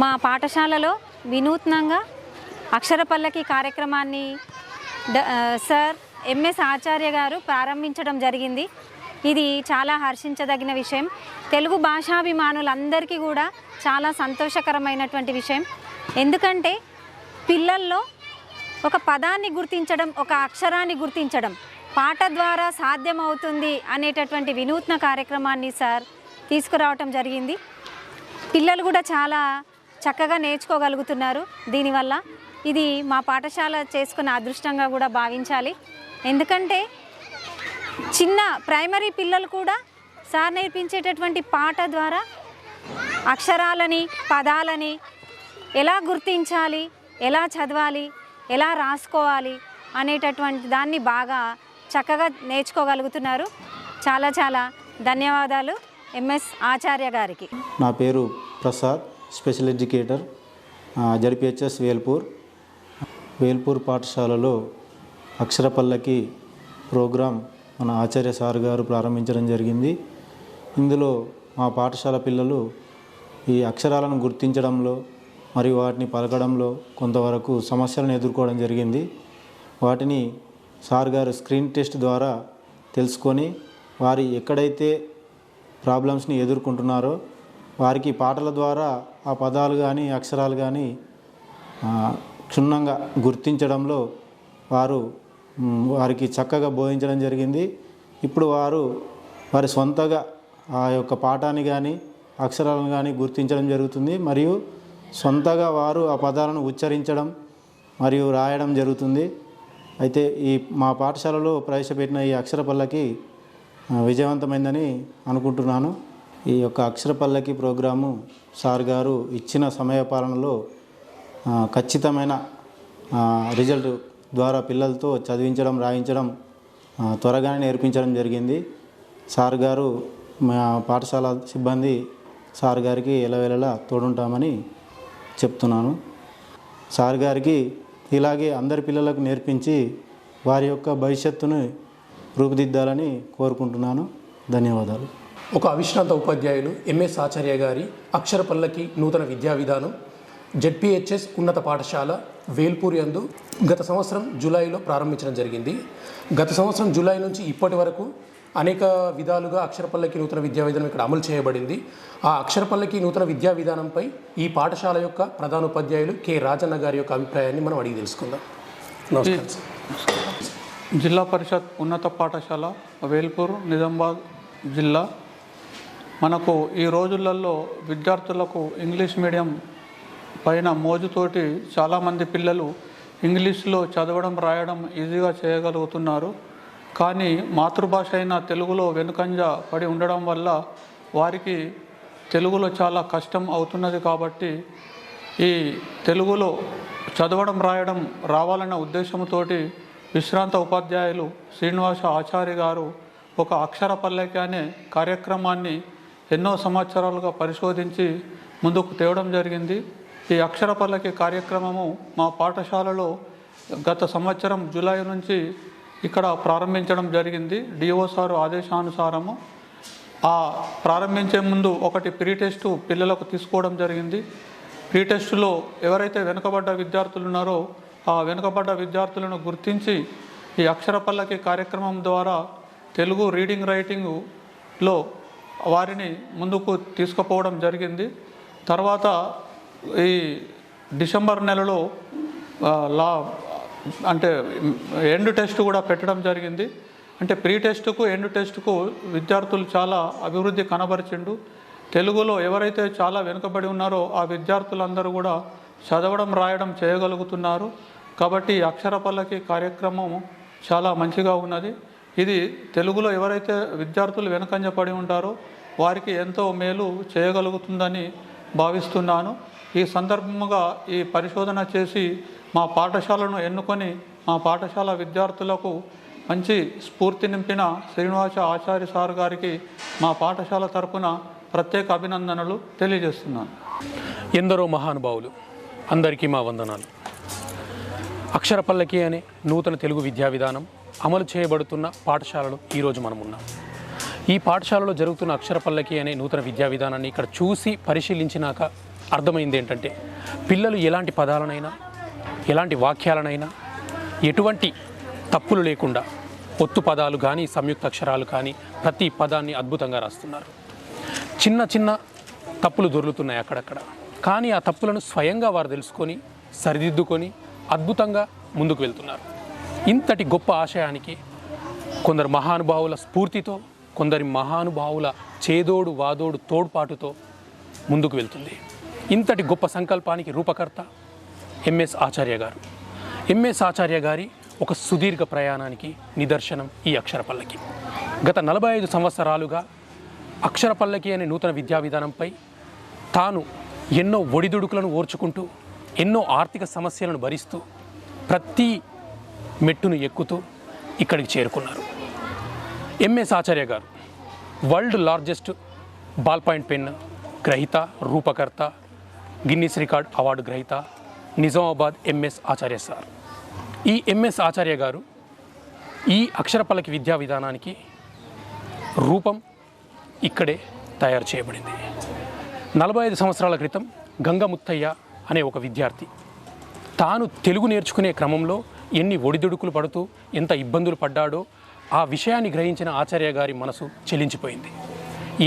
మా పాఠశాలలో వినూత్నంగా అక్షరపల్లకి కార్యక్రమాన్ని సార్ ఎంఎస్ ఆచార్య గారు ప్రారంభించడం జరిగింది. ఇది చాలా హర్షించదగిన విషయం. తెలుగు భాషాభిమానులందరికీ కూడా చాలా సంతోషకరమైనటువంటి విషయం. ఎందుకంటే పిల్లల్లో ఒక పదాన్ని గుర్తించడం, ఒక అక్షరాన్ని గుర్తించడం పాట ద్వారా సాధ్యమవుతుంది అనేటటువంటి వినూత్న కార్యక్రమాన్ని సార్ తీసుకురావటం జరిగింది. పిల్లలు కూడా చాలా చక్కగా నేర్చుకోగలుగుతున్నారు. దీనివల్ల ఇది మా పాఠశాల చేసుకున్న అదృష్టంగా కూడా భావించాలి. ఎందుకంటే చిన్న ప్రైమరీ పిల్లలు కూడా సార్ నేర్పించేటటువంటి పాట ద్వారా అక్షరాలని పదాలని ఎలా గుర్తించాలి, ఎలా చదవాలి, ఎలా రాసుకోవాలి అనేటటువంటి దాన్ని బాగా చక్కగా నేర్చుకోగలుగుతున్నారు. చాలా చాలా ధన్యవాదాలు ఎంఎస్ ఆచార్య గారికి. నా పేరు Prasad, special educator, ZPHS Velpur పాఠశాలలో అక్షరపల్లకి ప్రోగ్రాం మన ఆచార్య సార్ గారు ప్రారంభించడం జరిగింది. ఇందులో మా పాఠశాల పిల్లలు ఈ అక్షరాలను గుర్తించడంలో మరియు వాటిని పలకడంలో కొంతవరకు సమస్యలను ఎదుర్కోవడం జరిగింది. వాటిని సార్ గారు స్క్రీన్ టెస్ట్ ద్వారా తెలుసుకొని వారి ఎక్కడైతే ప్రాబ్లమ్స్ని ఎదుర్కొంటున్నారో వారికి పాటల ద్వారా ఆ పదాలు కానీ అక్షరాలు కానీ క్షుణ్ణంగా గుర్తించడంలో వారికి చక్కగా బోధించడం జరిగింది. ఇప్పుడు వారి సొంతగా ఆ యొక్క పాఠాన్ని కానీ అక్షరాలను కానీ గుర్తించడం జరుగుతుంది. మరియు సొంతగా వారు ఆ పదాలను ఉచ్చరించడం మరియు రాయడం జరుగుతుంది. అయితే మా పాఠశాలలో ప్రవేశపెట్టిన ఈ అక్షరపల్లకి విజయవంతమైందని అనుకుంటున్నాను. ఈ యొక్క అక్షరపల్లకి ప్రోగ్రాము సార్ గారు ఇచ్చిన సమయపాలనలో ఖచ్చితమైన రిజల్ట్ ద్వారా పిల్లలతో చదివించడం, రాయించడం త్వరగానే నేర్పించడం జరిగింది. సార్ గారు మా పాఠశాల సిబ్బంది సార్ గారికి ఎలవేళలా తోడుంటామని చెప్తున్నాను. సార్ గారికి ఇలాగే అందరి పిల్లలకు నేర్పించి వారి యొక్క భవిష్యత్తును రూపుదిద్దాలని కోరుకుంటున్నాను. ధన్యవాదాలు. ఒక అవిశ్రాంత ఉపాధ్యాయులు ఎంఎస్ ఆచార్య గారి అక్షరపల్లకి నూతన విద్యా విధానం జెడ్పిహెచ్ఎస్ ఉన్నత పాఠశాల వేల్పూర్ యందు గత సంవత్సరం జూలైలో ప్రారంభించడం జరిగింది. గత సంవత్సరం జూలై నుంచి ఇప్పటి వరకు అనేక విధాలుగా అక్షరపల్లకి నూతన విద్యా విధానం ఇక్కడ అమలు చేయబడింది. ఆ అక్షరపల్లకి నూతన విద్యా విధానంపై ఈ పాఠశాల యొక్క ప్రధానోపాధ్యాయులు కె రాజన్న గారి యొక్క అభిప్రాయాన్ని మనం అడిగి తెలుసుకుందాం. నమస్కారం సార్. జిల్లా పరిషత్ ఉన్నత పాఠశాల వేల్పూర్, నిజామాబాద్ జిల్లా. మనకు ఈ రోజులలో విద్యార్థులకు ఇంగ్లీష్ మీడియం పైన మోజుతోటి చాలామంది పిల్లలు ఇంగ్లీష్లో చదవడం రాయడం ఈజీగా చేయగలుగుతున్నారు. కానీ మాతృభాష అయిన తెలుగులో వెనుకంజ పడి ఉండడం వల్ల వారికి తెలుగులో చాలా కష్టం అవుతున్నది. కాబట్టి ఈ తెలుగులో చదవడం రాయడం రావాలన్న ఉద్దేశంతో విశ్రాంత ఉపాధ్యాయులు శ్రీనివాస ఆచార్య గారు ఒక అక్షర పల్లకి అనే కార్యక్రమాన్ని ఎన్నో సంవత్సరాలుగా పరిశోధించి ముందుకు తేవడం జరిగింది. ఈ అక్షర పల్లకి కార్యక్రమము మా పాఠశాలలో గత సంవత్సరం జూలై నుంచి ఇక్కడ ప్రారంభించడం జరిగింది. డిఓ సారు ఆదేశానుసారము ప్రారంభించే ముందు ఒకటి ప్రీ టెస్టు పిల్లలకు తీసుకోవడం జరిగింది. ప్రీ టెస్టులో ఎవరైతే వెనుకబడ్డ విద్యార్థులు ఉన్నారో ఆ వెనుకబడ్డ విద్యార్థులను గుర్తించి ఈ అక్షర పల్లకి కార్యక్రమం ద్వారా తెలుగు రీడింగ్ రైటింగ్లో వారిని ముందుకు తీసుకుపోవడం జరిగింది. తర్వాత ఈ డిసెంబర్ నెలలో అంటే ఎండ్ టెస్ట్ కూడా పెట్టడం జరిగింది. అంటే ప్రీ టెస్టుకు ఎండ్ టెస్టుకు విద్యార్థులు చాలా అభివృద్ధి కనబరిచిండు. తెలుగులో ఎవరైతే చాలా వెనుకబడి ఉన్నారో ఆ విద్యార్థులందరూ కూడా చదవడం రాయడం చేయగలుగుతున్నారు. కాబట్టి అక్షర పల్లకి కార్యక్రమం చాలా మంచిగా ఉన్నది. ఇది తెలుగులో ఎవరైతే విద్యార్థులు వెనుకంజ పడి ఉంటారో వారికి ఎంతో మేలు చేయగలుగుతుందని భావిస్తున్నాను. ఈ సందర్భముగా ఈ పరిశోధన చేసి మా పాఠశాలను ఎన్నుకొని మా పాఠశాల విద్యార్థులకు మంచి స్ఫూర్తి నింపిన శ్రీనివాస ఆచార్య సార్ గారికి మా పాఠశాల తరపున ప్రత్యేక అభినందనలు తెలియజేస్తున్నాను. ఎందరో మహానుభావులు అందరికీ మా వందనాలు. అక్షర పల్లకి అనే నూతన తెలుగు విద్యా విధానం అమలు చేయబడుతున్న పాఠశాలలో ఈరోజు మనం ఉన్నాం. ఈ పాఠశాలలో జరుగుతున్న అక్షర పల్లకి అనే నూతన విద్యా విధానాన్ని ఇక్కడ చూసి పరిశీలించినాక అర్థమైంది ఏంటంటే పిల్లలు ఎలాంటి పదాలనైనా ఎలాంటి వాక్యాలనైనా ఎటువంటి తప్పులు లేకుండా ఒత్తు పదాలు కానీ సంయుక్త అక్షరాలు కానీ ప్రతి పదాన్ని అద్భుతంగా రాస్తున్నారు. చిన్న చిన్న తప్పులు దొర్లుతున్నాయి అక్కడక్కడ, కానీ ఆ తప్పులను స్వయంగా వారు తెలుసుకొని సరిదిద్దుకొని అద్భుతంగా ముందుకు వెళ్తున్నారు. ఇంతటి గొప్ప ఆశయానికి కొందరు మహానుభావుల స్ఫూర్తితో కొందరి మహానుభావుల చేదోడు వాదోడు తోడ్పాటుతో ముందుకు వెళ్తుంది. ఇంతటి గొప్ప సంకల్పానికి రూపకర్త ఎంఎస్ ఆచార్య గారు. ఎంఎస్ ఆచార్య గారి ఒక సుదీర్ఘ ప్రయాణానికి నిదర్శనం ఈ అక్షర పల్లకి. గత 45 సంవత్సరాలుగా అక్షర పల్లకి అనే నూతన విద్యా విధానంపై తాను ఎన్నో ఒడిదుడుకులను ఓర్చుకుంటూ ఎన్నో ఆర్థిక సమస్యలను భరిస్తూ ప్రతి మెట్టును ఎక్కుతూ ఇక్కడికి చేరుకున్నారు. ఎంఎస్ ఆచార్య గారు world largest ball point pen గ్రహీత, రూపకర్త, గిన్నీస్ రికార్డ్ అవార్డు గ్రహీత నిజామాబాద్ ఎంఎస్ ఆచార్య సార్. ఈ ఎంఎస్ ఆచార్య గారు ఈ అక్షర పల్లకి విద్యా విధానానికి రూపం ఇక్కడే తయారు చేయబడింది. 45 సంవత్సరాల క్రితం గంగముత్తయ్య అనే ఒక విద్యార్థి తాను తెలుగు నేర్చుకునే క్రమంలో ఎన్ని ఒడిదుడుకులు పడుతూ ఎంత ఇబ్బందులు పడ్డాడో ఆ విషయాన్ని గ్రహించిన ఆచార్య గారి మనసు చెలించిపోయింది.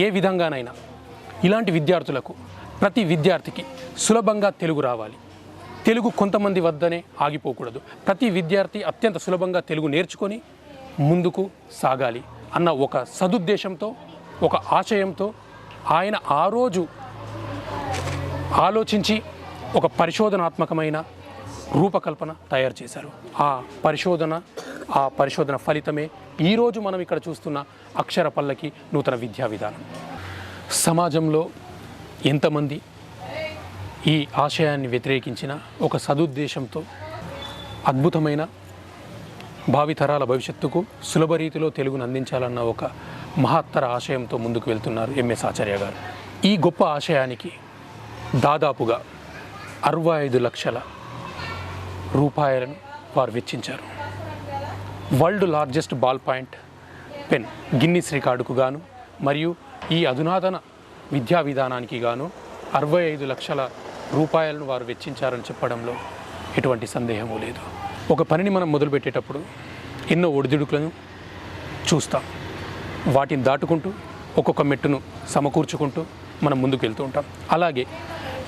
ఏ విధంగానైనా ఇలాంటి విద్యార్థులకు ప్రతి విద్యార్థికి సులభంగా తెలుగు రావాలి, తెలుగు కొంతమంది వద్దనే ఆగిపోకూడదు, ప్రతి విద్యార్థి అత్యంత సులభంగా తెలుగు నేర్చుకొని ముందుకు సాగాలి అన్న ఒక సదుద్దేశంతో ఒక ఆశయంతో ఆయన ఆ రోజు ఆలోచించి ఒక పరిశోధనాత్మకమైన రూపకల్పన తయారు చేశారు. ఆ పరిశోధన ఫలితమే ఈరోజు మనం ఇక్కడ చూస్తున్న అక్షర పల్లకి నూతన విద్యా విధానం. సమాజంలో ఎంతమంది ఈ ఆశయాన్ని వ్యతిరేకించిన ఒక సదుద్దేశంతో అద్భుతమైన భావితరాల భవిష్యత్తుకు సులభ రీతిలో తెలుగును అందించాలన్న ఒక మహత్తర ఆశయంతో ముందుకు వెళ్తున్నారు ఎంఎస్ ఆచార్య గారు. ఈ గొప్ప ఆశయానికి దాదాపుగా 65 లక్షల రూపాయలను వారు వెచ్చించారు. World largest ball point pen Guinness రికార్డుకు గాను మరియు ఈ అధునాతన విద్యా విధానానికి గాను 65 లక్షల రూపాయలను వారు వెచ్చించారని చెప్పడంలో ఎటువంటి సందేహము లేదు. ఒక పనిని మనం మొదలుపెట్టేటప్పుడు ఎన్నో ఒడిదుడుకులను చూస్తాం, వాటిని దాటుకుంటూ ఒక్కొక్క మెట్టును సమకూర్చుకుంటూ మనం ముందుకు వెళ్తూ ఉంటాం. అలాగే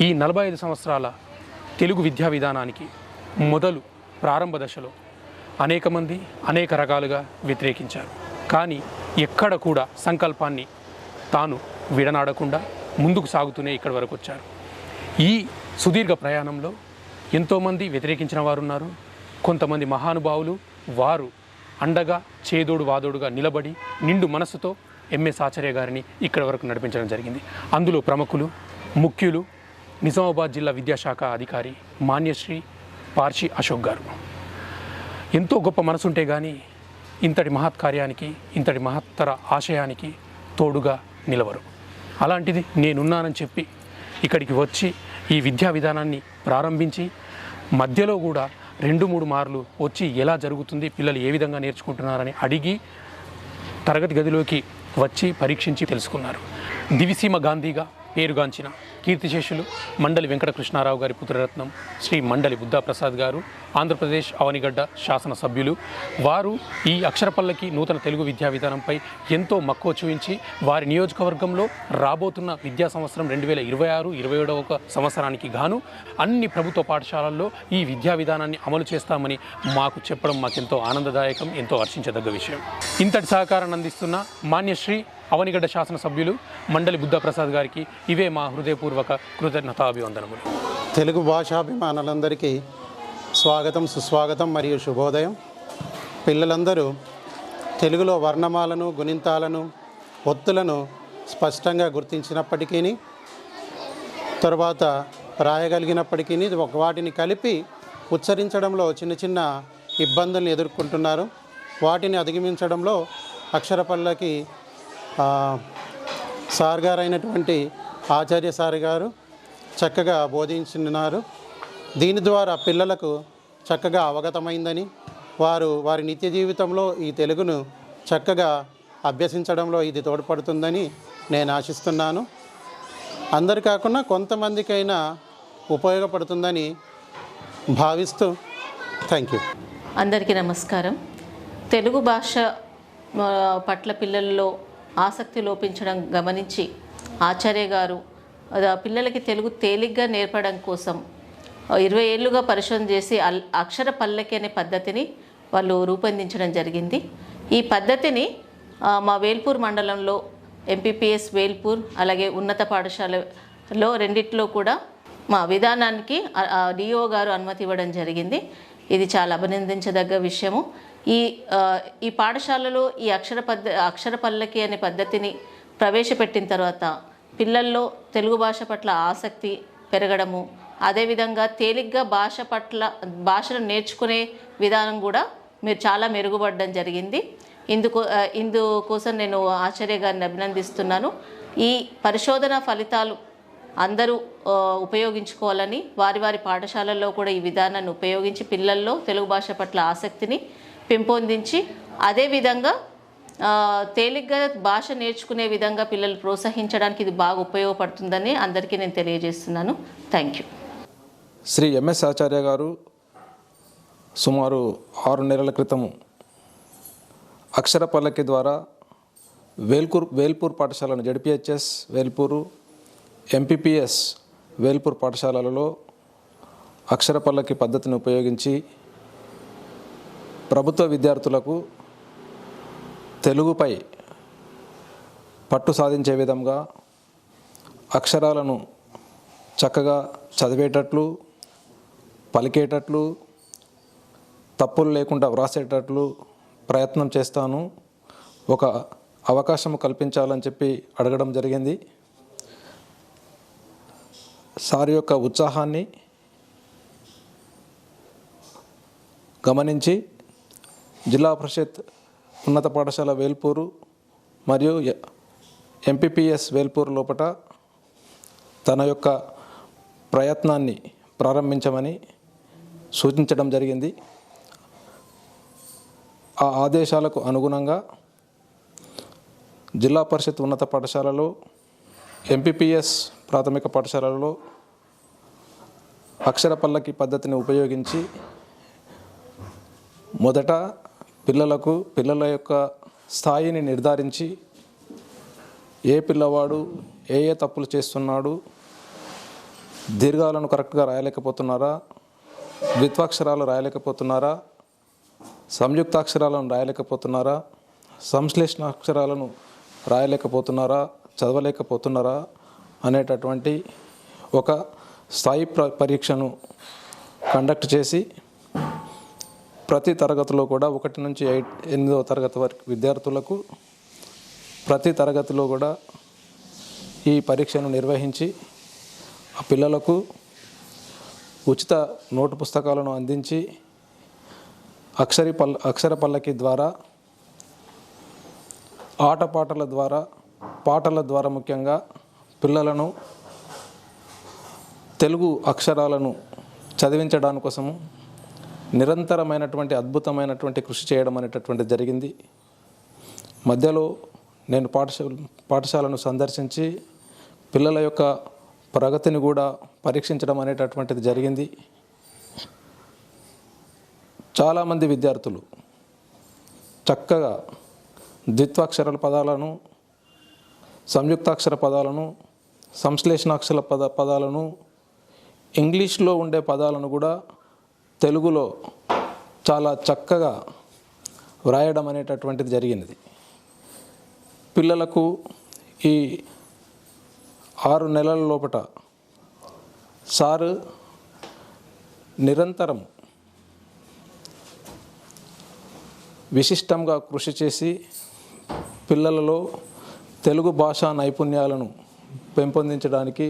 ఈ 45 సంవత్సరాల తెలుగు విద్యా విధానానికి మొదలు ప్రారంభ దశలో అనేక మంది అనేక రకాలుగా వ్యతిరేకించారు. కానీ ఎక్కడ కూడా సంకల్పాన్ని తాను విడనాడకుండా ముందుకు సాగుతూనే ఇక్కడి వరకు వచ్చారు. ఈ సుదీర్ఘ ప్రయాణంలో ఎంతోమంది వ్యతిరేకించిన వారు ఉన్నారు, కొంతమంది మహానుభావులు వారు అండగా చేదోడు వాదోడుగా నిలబడి నిండు మనసుతో ఎంఎస్ ఆచార్య గారిని ఇక్కడి వరకు నడిపించడం జరిగింది. అందులో ప్రముఖులు ముఖ్యులు నిజామాబాద్ జిల్లా విద్యాశాఖ అధికారి మాన్యశ్రీ పార్షి అశోక్ గారు. ఎంతో గొప్ప మనసుంటే కానీ ఇంతటి మహత్కార్యానికి ఇంతటి మహత్తర ఆశయానికి తోడుగా నిలవరు. అలాంటిది నేనున్నానని చెప్పి ఇక్కడికి వచ్చి ఈ విద్యా విధానాన్ని ప్రారంభించి మధ్యలో కూడా 2-3 మార్లు వచ్చి ఎలా జరుగుతుంది, పిల్లలు ఏ విధంగా నేర్చుకుంటున్నారని అడిగి తరగతి గదిలోకి వచ్చి పరీక్షించి తెలుసుకున్నారు. దివిసీమ గాంధీగా పేరుగాంచిన కీర్తిశేషులు మండలి వెంకటకృష్ణారావు గారి పుత్రరత్నం శ్రీ మండలి బుద్ధాప్రసాద్ గారు ఆంధ్రప్రదేశ్ అవనిగడ్డ శాసనసభ్యులు. వారు ఈ అక్షరపల్లకి నూతన తెలుగు విద్యా విధానంపై ఎంతో మక్కువ చూపించి వారి నియోజకవర్గంలో రాబోతున్న విద్యా సంవత్సరం 2026-27 సంవత్సరానికి గాను అన్ని ప్రభుత్వ పాఠశాలల్లో ఈ విద్యా విధానాన్ని అమలు చేస్తామని మాకు చెప్పడం మాకెంతో ఆనందదాయకం, ఎంతో హర్షించదగ్గ విషయం. ఇంతటి సహకారాన్ని అందిస్తున్న మాన్యశ్రీ అవనిగడ్డ శాసనసభ్యులు మండలి బుద్ధప్రసాద్ గారికి ఇవే మా హృదయపూర్వక కృతజ్ఞతాభివందనములు. తెలుగు భాషాభిమానులందరికీ స్వాగతం, సుస్వాగతం మరియు శుభోదయం. పిల్లలందరూ తెలుగులో వర్ణమాలను, గుణింతాలను, ఒత్తులను స్పష్టంగా గుర్తించినప్పటికీ, తర్వాత రాయగలిగినప్పటికీ వాటిని కలిపి ఉచ్చరించడంలో చిన్న చిన్న ఇబ్బందులను ఎదుర్కొంటున్నారు. వాటిని అధిగమించడంలో అక్షరపల్లకి సార్ గారైనటువంటి ఆచార్య సార్ గారు చక్కగా బోధించున్నారు. దీని ద్వారా పిల్లలకు చక్కగా అవగతమైందని, వారి నిత్య జీవితంలో ఈ తెలుగును చక్కగా అభ్యసించడంలో ఇది తోడ్పడుతుందని నేను ఆశిస్తున్నాను. అందరు కాకుండా కొంతమందికైనా ఉపయోగపడుతుందని భావిస్తూ థ్యాంక్ యూ. అందరికీ నమస్కారం. తెలుగు భాష పట్ల పిల్లల్లో ఆసక్తి లోపించడం గమనించి ఆచార్య గారు పిల్లలకి తెలుగు తేలిగ్గా నేర్పడం కోసం 20 ఏళ్ళుగా పరిశోధన చేసి అక్షర పల్లకి అనే పద్ధతిని వాళ్ళు రూపొందించడం జరిగింది. ఈ పద్ధతిని మా వేల్పూర్ మండలంలో ఎంపీపీఎస్ వేల్పూర్ అలాగే ఉన్నత పాఠశాలలో రెండిట్లో కూడా మా విధానానికి డిఓ గారు అనుమతి ఇవ్వడం జరిగింది. ఇది చాలా అభినందించదగ్గ విషయము. ఈ పాఠశాలలో ఈ అక్షర పల్లకి అనే పద్ధతిని ప్రవేశపెట్టిన తర్వాత పిల్లల్లో తెలుగు భాష పట్ల ఆసక్తి పెరగడము, అదేవిధంగా తేలిగ్గా భాషను నేర్చుకునే విధానం కూడా చాలా మెరుగుపడడం జరిగింది. ఇందుకోసం నేను ఆచార్య గారిని అభినందిస్తున్నాను. ఈ పరిశోధన ఫలితాలు అందరూ ఉపయోగించుకోవాలని, వారి పాఠశాలల్లో కూడా ఈ విధానాన్ని ఉపయోగించి పిల్లల్లో తెలుగు భాష పట్ల ఆసక్తిని పెంపొందించి అదేవిధంగా తేలిగ్గా భాష నేర్చుకునే విధంగా పిల్లలు ప్రోత్సహించడానికి ఇది బాగా ఉపయోగపడుతుందని అందరికీ నేను తెలియజేస్తున్నాను. Thank you. Shri MS Acharya garu సుమారు 6 నెలల క్రితం అక్షర పల్లకి ద్వారా వేల్పూర్ పాఠశాలను జడ్పిహెచ్ఎస్ వేల్పూరు, ఎంపీపీఎస్ వేల్పూర్ పాఠశాలలలో అక్షర పల్లకి పద్ధతిని ఉపయోగించి ప్రభుత్వ విద్యార్థులకు తెలుగుపై పట్టు సాధించే విధంగా అక్షరాలను చక్కగా చదివేటట్లు, పలికేటట్లు, తప్పులు లేకుండా వ్రాసేటట్లు ప్రయత్నం చేస్తాను. ఒక అవకాశం కల్పించాలని చెప్పి అడగడం జరిగింది. సార్ యొక్క ఉత్సాహాన్ని గమనించి జిల్లా పరిషత్ ఉన్నత పాఠశాల వేల్పూరు మరియు ఎంపీపీఎస్ వేల్పూరు లోపల తన యొక్క ప్రయత్నాన్ని ప్రారంభించమని సూచించడం జరిగింది. ఆ ఆదేశాలకు అనుగుణంగా జిల్లా పరిషత్ ఉన్నత పాఠశాలలో, ఎంపీపీఎస్ ప్రాథమిక పాఠశాలలో అక్షర పల్లకి పద్ధతిని ఉపయోగించి మొదట పిల్లల యొక్క స్థాయిని నిర్ధారించి ఏ పిల్లవాడు ఏ తప్పులు చేస్తున్నాడు, దీర్ఘాలను కరెక్ట్గా రాయలేకపోతున్నారా, ద్విత్వాక్షరాలు రాయలేకపోతున్నారా, సంయుక్తాక్షరాలను రాయలేకపోతున్నారా, సంశ్లేషణ అక్షరాలను రాయలేకపోతున్నారా, చదవలేకపోతున్నారా అనేటటువంటి ఒక స్థాయి పరీక్షను కండక్ట్ చేసి ప్రతి తరగతిలో కూడా 1 నుంచి 8వ తరగతి వరకు విద్యార్థులకు ప్రతి తరగతిలో కూడా ఈ పరీక్షను నిర్వహించి ఆ పిల్లలకు ఉచిత నోటు పుస్తకాలను అందించి అక్షర పల్లకి ద్వారా ఆటపాటల ద్వారా పాటల ద్వారా ముఖ్యంగా పిల్లలను తెలుగు అక్షరాలను చదివించడానికి కోసము నిరంతరమైనటువంటి అద్భుతమైనటువంటి కృషి చేయడం అనేటటువంటి జరిగింది. మధ్యలో నేను పాఠశాలను సందర్శించి పిల్లల యొక్క ప్రగతిని కూడా పరీక్షించడం అనేటటువంటిది జరిగింది. చాలామంది విద్యార్థులు చక్కగా ద్విత్వాక్షర పదాలను, సంయుక్తాక్షర పదాలను, సంశ్లేషణాక్షర పదాలను, ఇంగ్లీష్లో ఉండే పదాలను కూడా తెలుగులో చాలా చక్కగా వ్రాయడం అనేటటువంటిది జరిగినది. పిల్లలకు ఈ 6 నెలల లోపట సారు నిరంతరం విశిష్టంగా కృషి చేసి పిల్లలలో తెలుగు భాషా నైపుణ్యాలను పెంపొందించడానికి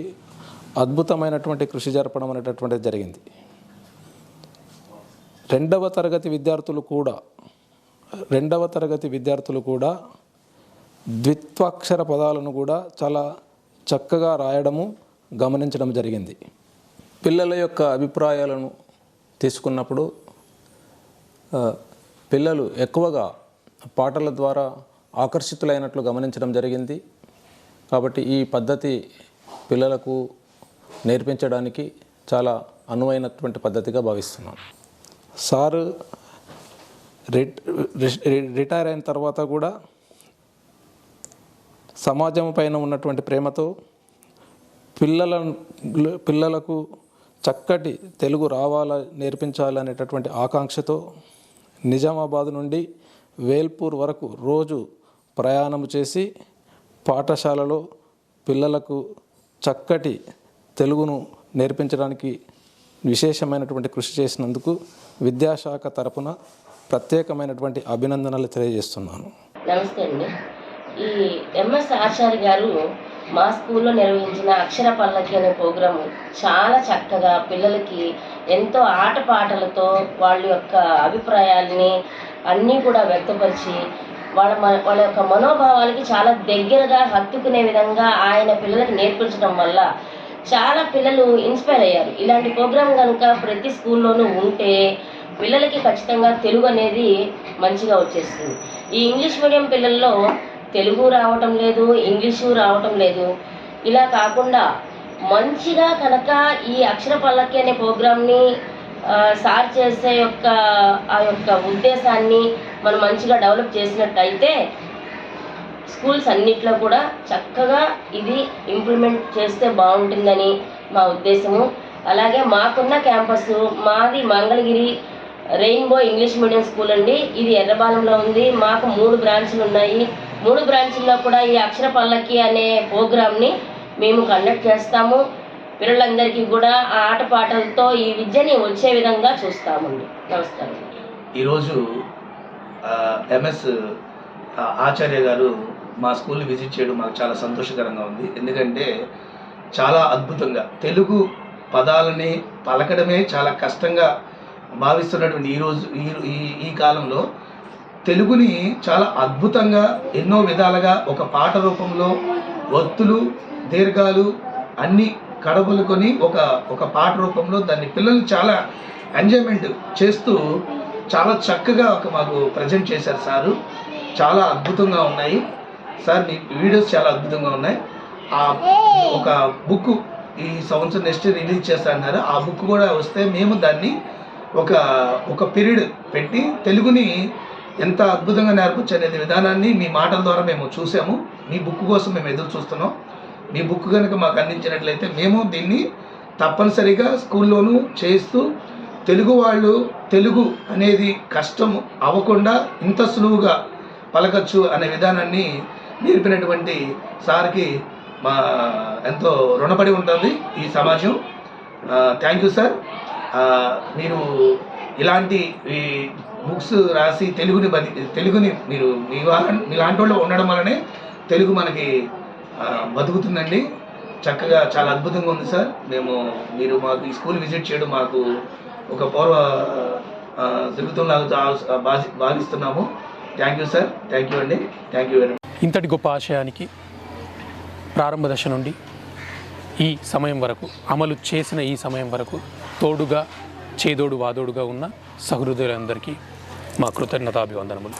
అద్భుతమైనటువంటి కృషి జరపడం అనేటటువంటిది జరిగింది. 2వ తరగతి విద్యార్థులు కూడా ద్విత్వాక్షర పదాలను కూడా చాలా చక్కగా రాయడము గమనించడం జరిగింది. పిల్లల యొక్క అభిప్రాయాలను తీసుకున్నప్పుడు పిల్లలు ఎక్కువగా పాటల ద్వారా ఆకర్షితులైనట్లు గమనించడం జరిగింది. కాబట్టి ఈ పద్ధతి పిల్లలకు నేర్పించడానికి చాలా అనువైనటువంటి పద్ధతిగా భావిస్తున్నాం. సారు రిటైర్ అయిన తర్వాత కూడా సమాజం పైన ఉన్నటువంటి ప్రేమతో పిల్లలకు చక్కటి తెలుగు నేర్పించాలనేటటువంటి ఆకాంక్షతో నిజామాబాద్ నుండి వేల్పూర్ వరకు రోజు ప్రయాణం చేసి పాఠశాలలో పిల్లలకు చక్కటి తెలుగును నేర్పించడానికి విశేషమైనటువంటి కృషి చేసినందుకు విద్యాశాఖ తరపున ప్రత్యేకమైనటువంటి అభినందనలు తెలియజేస్తున్నాను. నమస్తే అండి. ఈ ఎంఎస్ ఆచార్య గారు మా స్కూల్లో నిర్వహించిన అక్షర పల్లకి అనే ప్రోగ్రాము చాలా చక్కగా పిల్లలకి ఎంతో ఆటపాటలతో వాళ్ళ యొక్క అభిప్రాయాలని అన్నీ కూడా వ్యక్తపరిచి వాళ్ళ యొక్క మనోభావాలకి చాలా దగ్గరగా హత్తుకునే విధంగా ఆయన పిల్లలకి నేర్పించడం వల్ల చాలా పిల్లలు ఇన్స్పైర్ అయ్యారు. ఇలాంటి ప్రోగ్రాం కనుక ప్రతి స్కూల్లోనూ ఉంటే పిల్లలకి ఖచ్చితంగా తెలుగు అనేది మంచిగా వచ్చేస్తుంది. ఈ ఇంగ్లీష్ మీడియం పిల్లల్లో తెలుగు రావటం లేదు, ఇంగ్లీషు రావటం లేదు. ఇలా కాకుండా మంచిగా కనుక ఈ అక్షర పల్లకి అనే ప్రోగ్రామ్ని సార్ చేసే ఆ యొక్క ఉద్దేశాన్ని మనం మంచిగా డెవలప్ చేసినట్టయితే స్కూల్స్ అన్నిట్లో కూడా చక్కగా ఇది ఇంప్లిమెంట్ చేస్తే బాగుంటుందని మా ఉద్దేశము. అలాగే మాకున్న క్యాంపస్ మాది Mangalagiri rainbow English medium school అండి. ఇది ఎర్రబాలెంలో ఉంది. మాకు 3 బ్రాంచ్లు ఉన్నాయి. 3 బ్రాంచ్ల్లో కూడా ఈ అక్షర పల్లకి అనే ప్రోగ్రామ్ని మేము కండక్ట్ చేస్తాము. పిల్లలందరికీ కూడా ఆ ఆటపాటలతో ఈ విద్యని వచ్చే విధంగా చూస్తామండి. నమస్కారం. ఈరోజు ఎంఎస్ ఆచార్య గారు మా స్కూల్ని విజిట్ చేయడం మాకు చాలా సంతోషకరంగా ఉంది. ఎందుకంటే చాలా అద్భుతంగా తెలుగు పదాలని పలకడమే చాలా కష్టంగా భావిస్తున్నటువంటి ఈ కాలంలో తెలుగుని చాలా అద్భుతంగా ఎన్నో విధాలుగా ఒక పాట రూపంలో ఒత్తులు దీర్ఘాలు అన్నీ కడబులుకొని ఒక పాట రూపంలో దాన్ని పిల్లలు చాలా ఎంజాయ్మెంట్ చేస్తూ చాలా చక్కగా మాకు ప్రజెంట్ చేశారు సారు. చాలా అద్భుతంగా ఉన్నాయి సార్. మీ వీడియోస్ చాలా అద్భుతంగా ఉన్నాయి. ఒక బుక్ ఈ సంవత్సరం నెక్స్ట్ రిలీజ్ చేస్తారన్నారు. ఆ బుక్ కూడా వస్తే మేము దాన్ని ఒక పీరియడ్ పెట్టి తెలుగుని ఎంత అద్భుతంగా నేర్పచ్చు అనేది విధానాన్ని మీ మాటల ద్వారా మేము చూసాము. మీ బుక్ కోసం మేము ఎదురు చూస్తున్నాం. మీ బుక్ కనుక మాకు అందించినట్లయితే మేము దీన్ని తప్పనిసరిగా స్కూల్లోనూ చేస్తూ తెలుగు వాళ్ళు తెలుగు అనేది కష్టం అవ్వకుండా ఇంత సులువుగా పలకచ్చు అనే విధానాన్ని నేర్పినటువంటి సార్కి మా ఎంతో రుణపడి ఉంటుంది ఈ సమాజం. Thank you sir. మీరు ఇలాంటి బుక్స్ రాసి తెలుగుని మీరు మీలాంటి వాళ్ళు ఉండడం వల్లనే తెలుగు మనకి బతుకుతుందండి. చక్కగా చాలా అద్భుతంగా ఉంది సార్. మీరు మాకు ఈ స్కూల్ విజిట్ చేయడం మాకు ఒక పూర్వ జరుగుతున్నలాగా భావిస్తున్నాము. Thank you sir. Thank you అండి. Thank you very much. ఇంతటి గొప్ప ఆశయానికి ప్రారంభ దశ నుండి ఈ సమయం వరకు, అమలు చేసిన ఈ సమయం వరకు తోడుగా చేదోడు వాదోడుగా ఉన్న సహృదయులందరికీ మా కృతజ్ఞతాభివందనములు.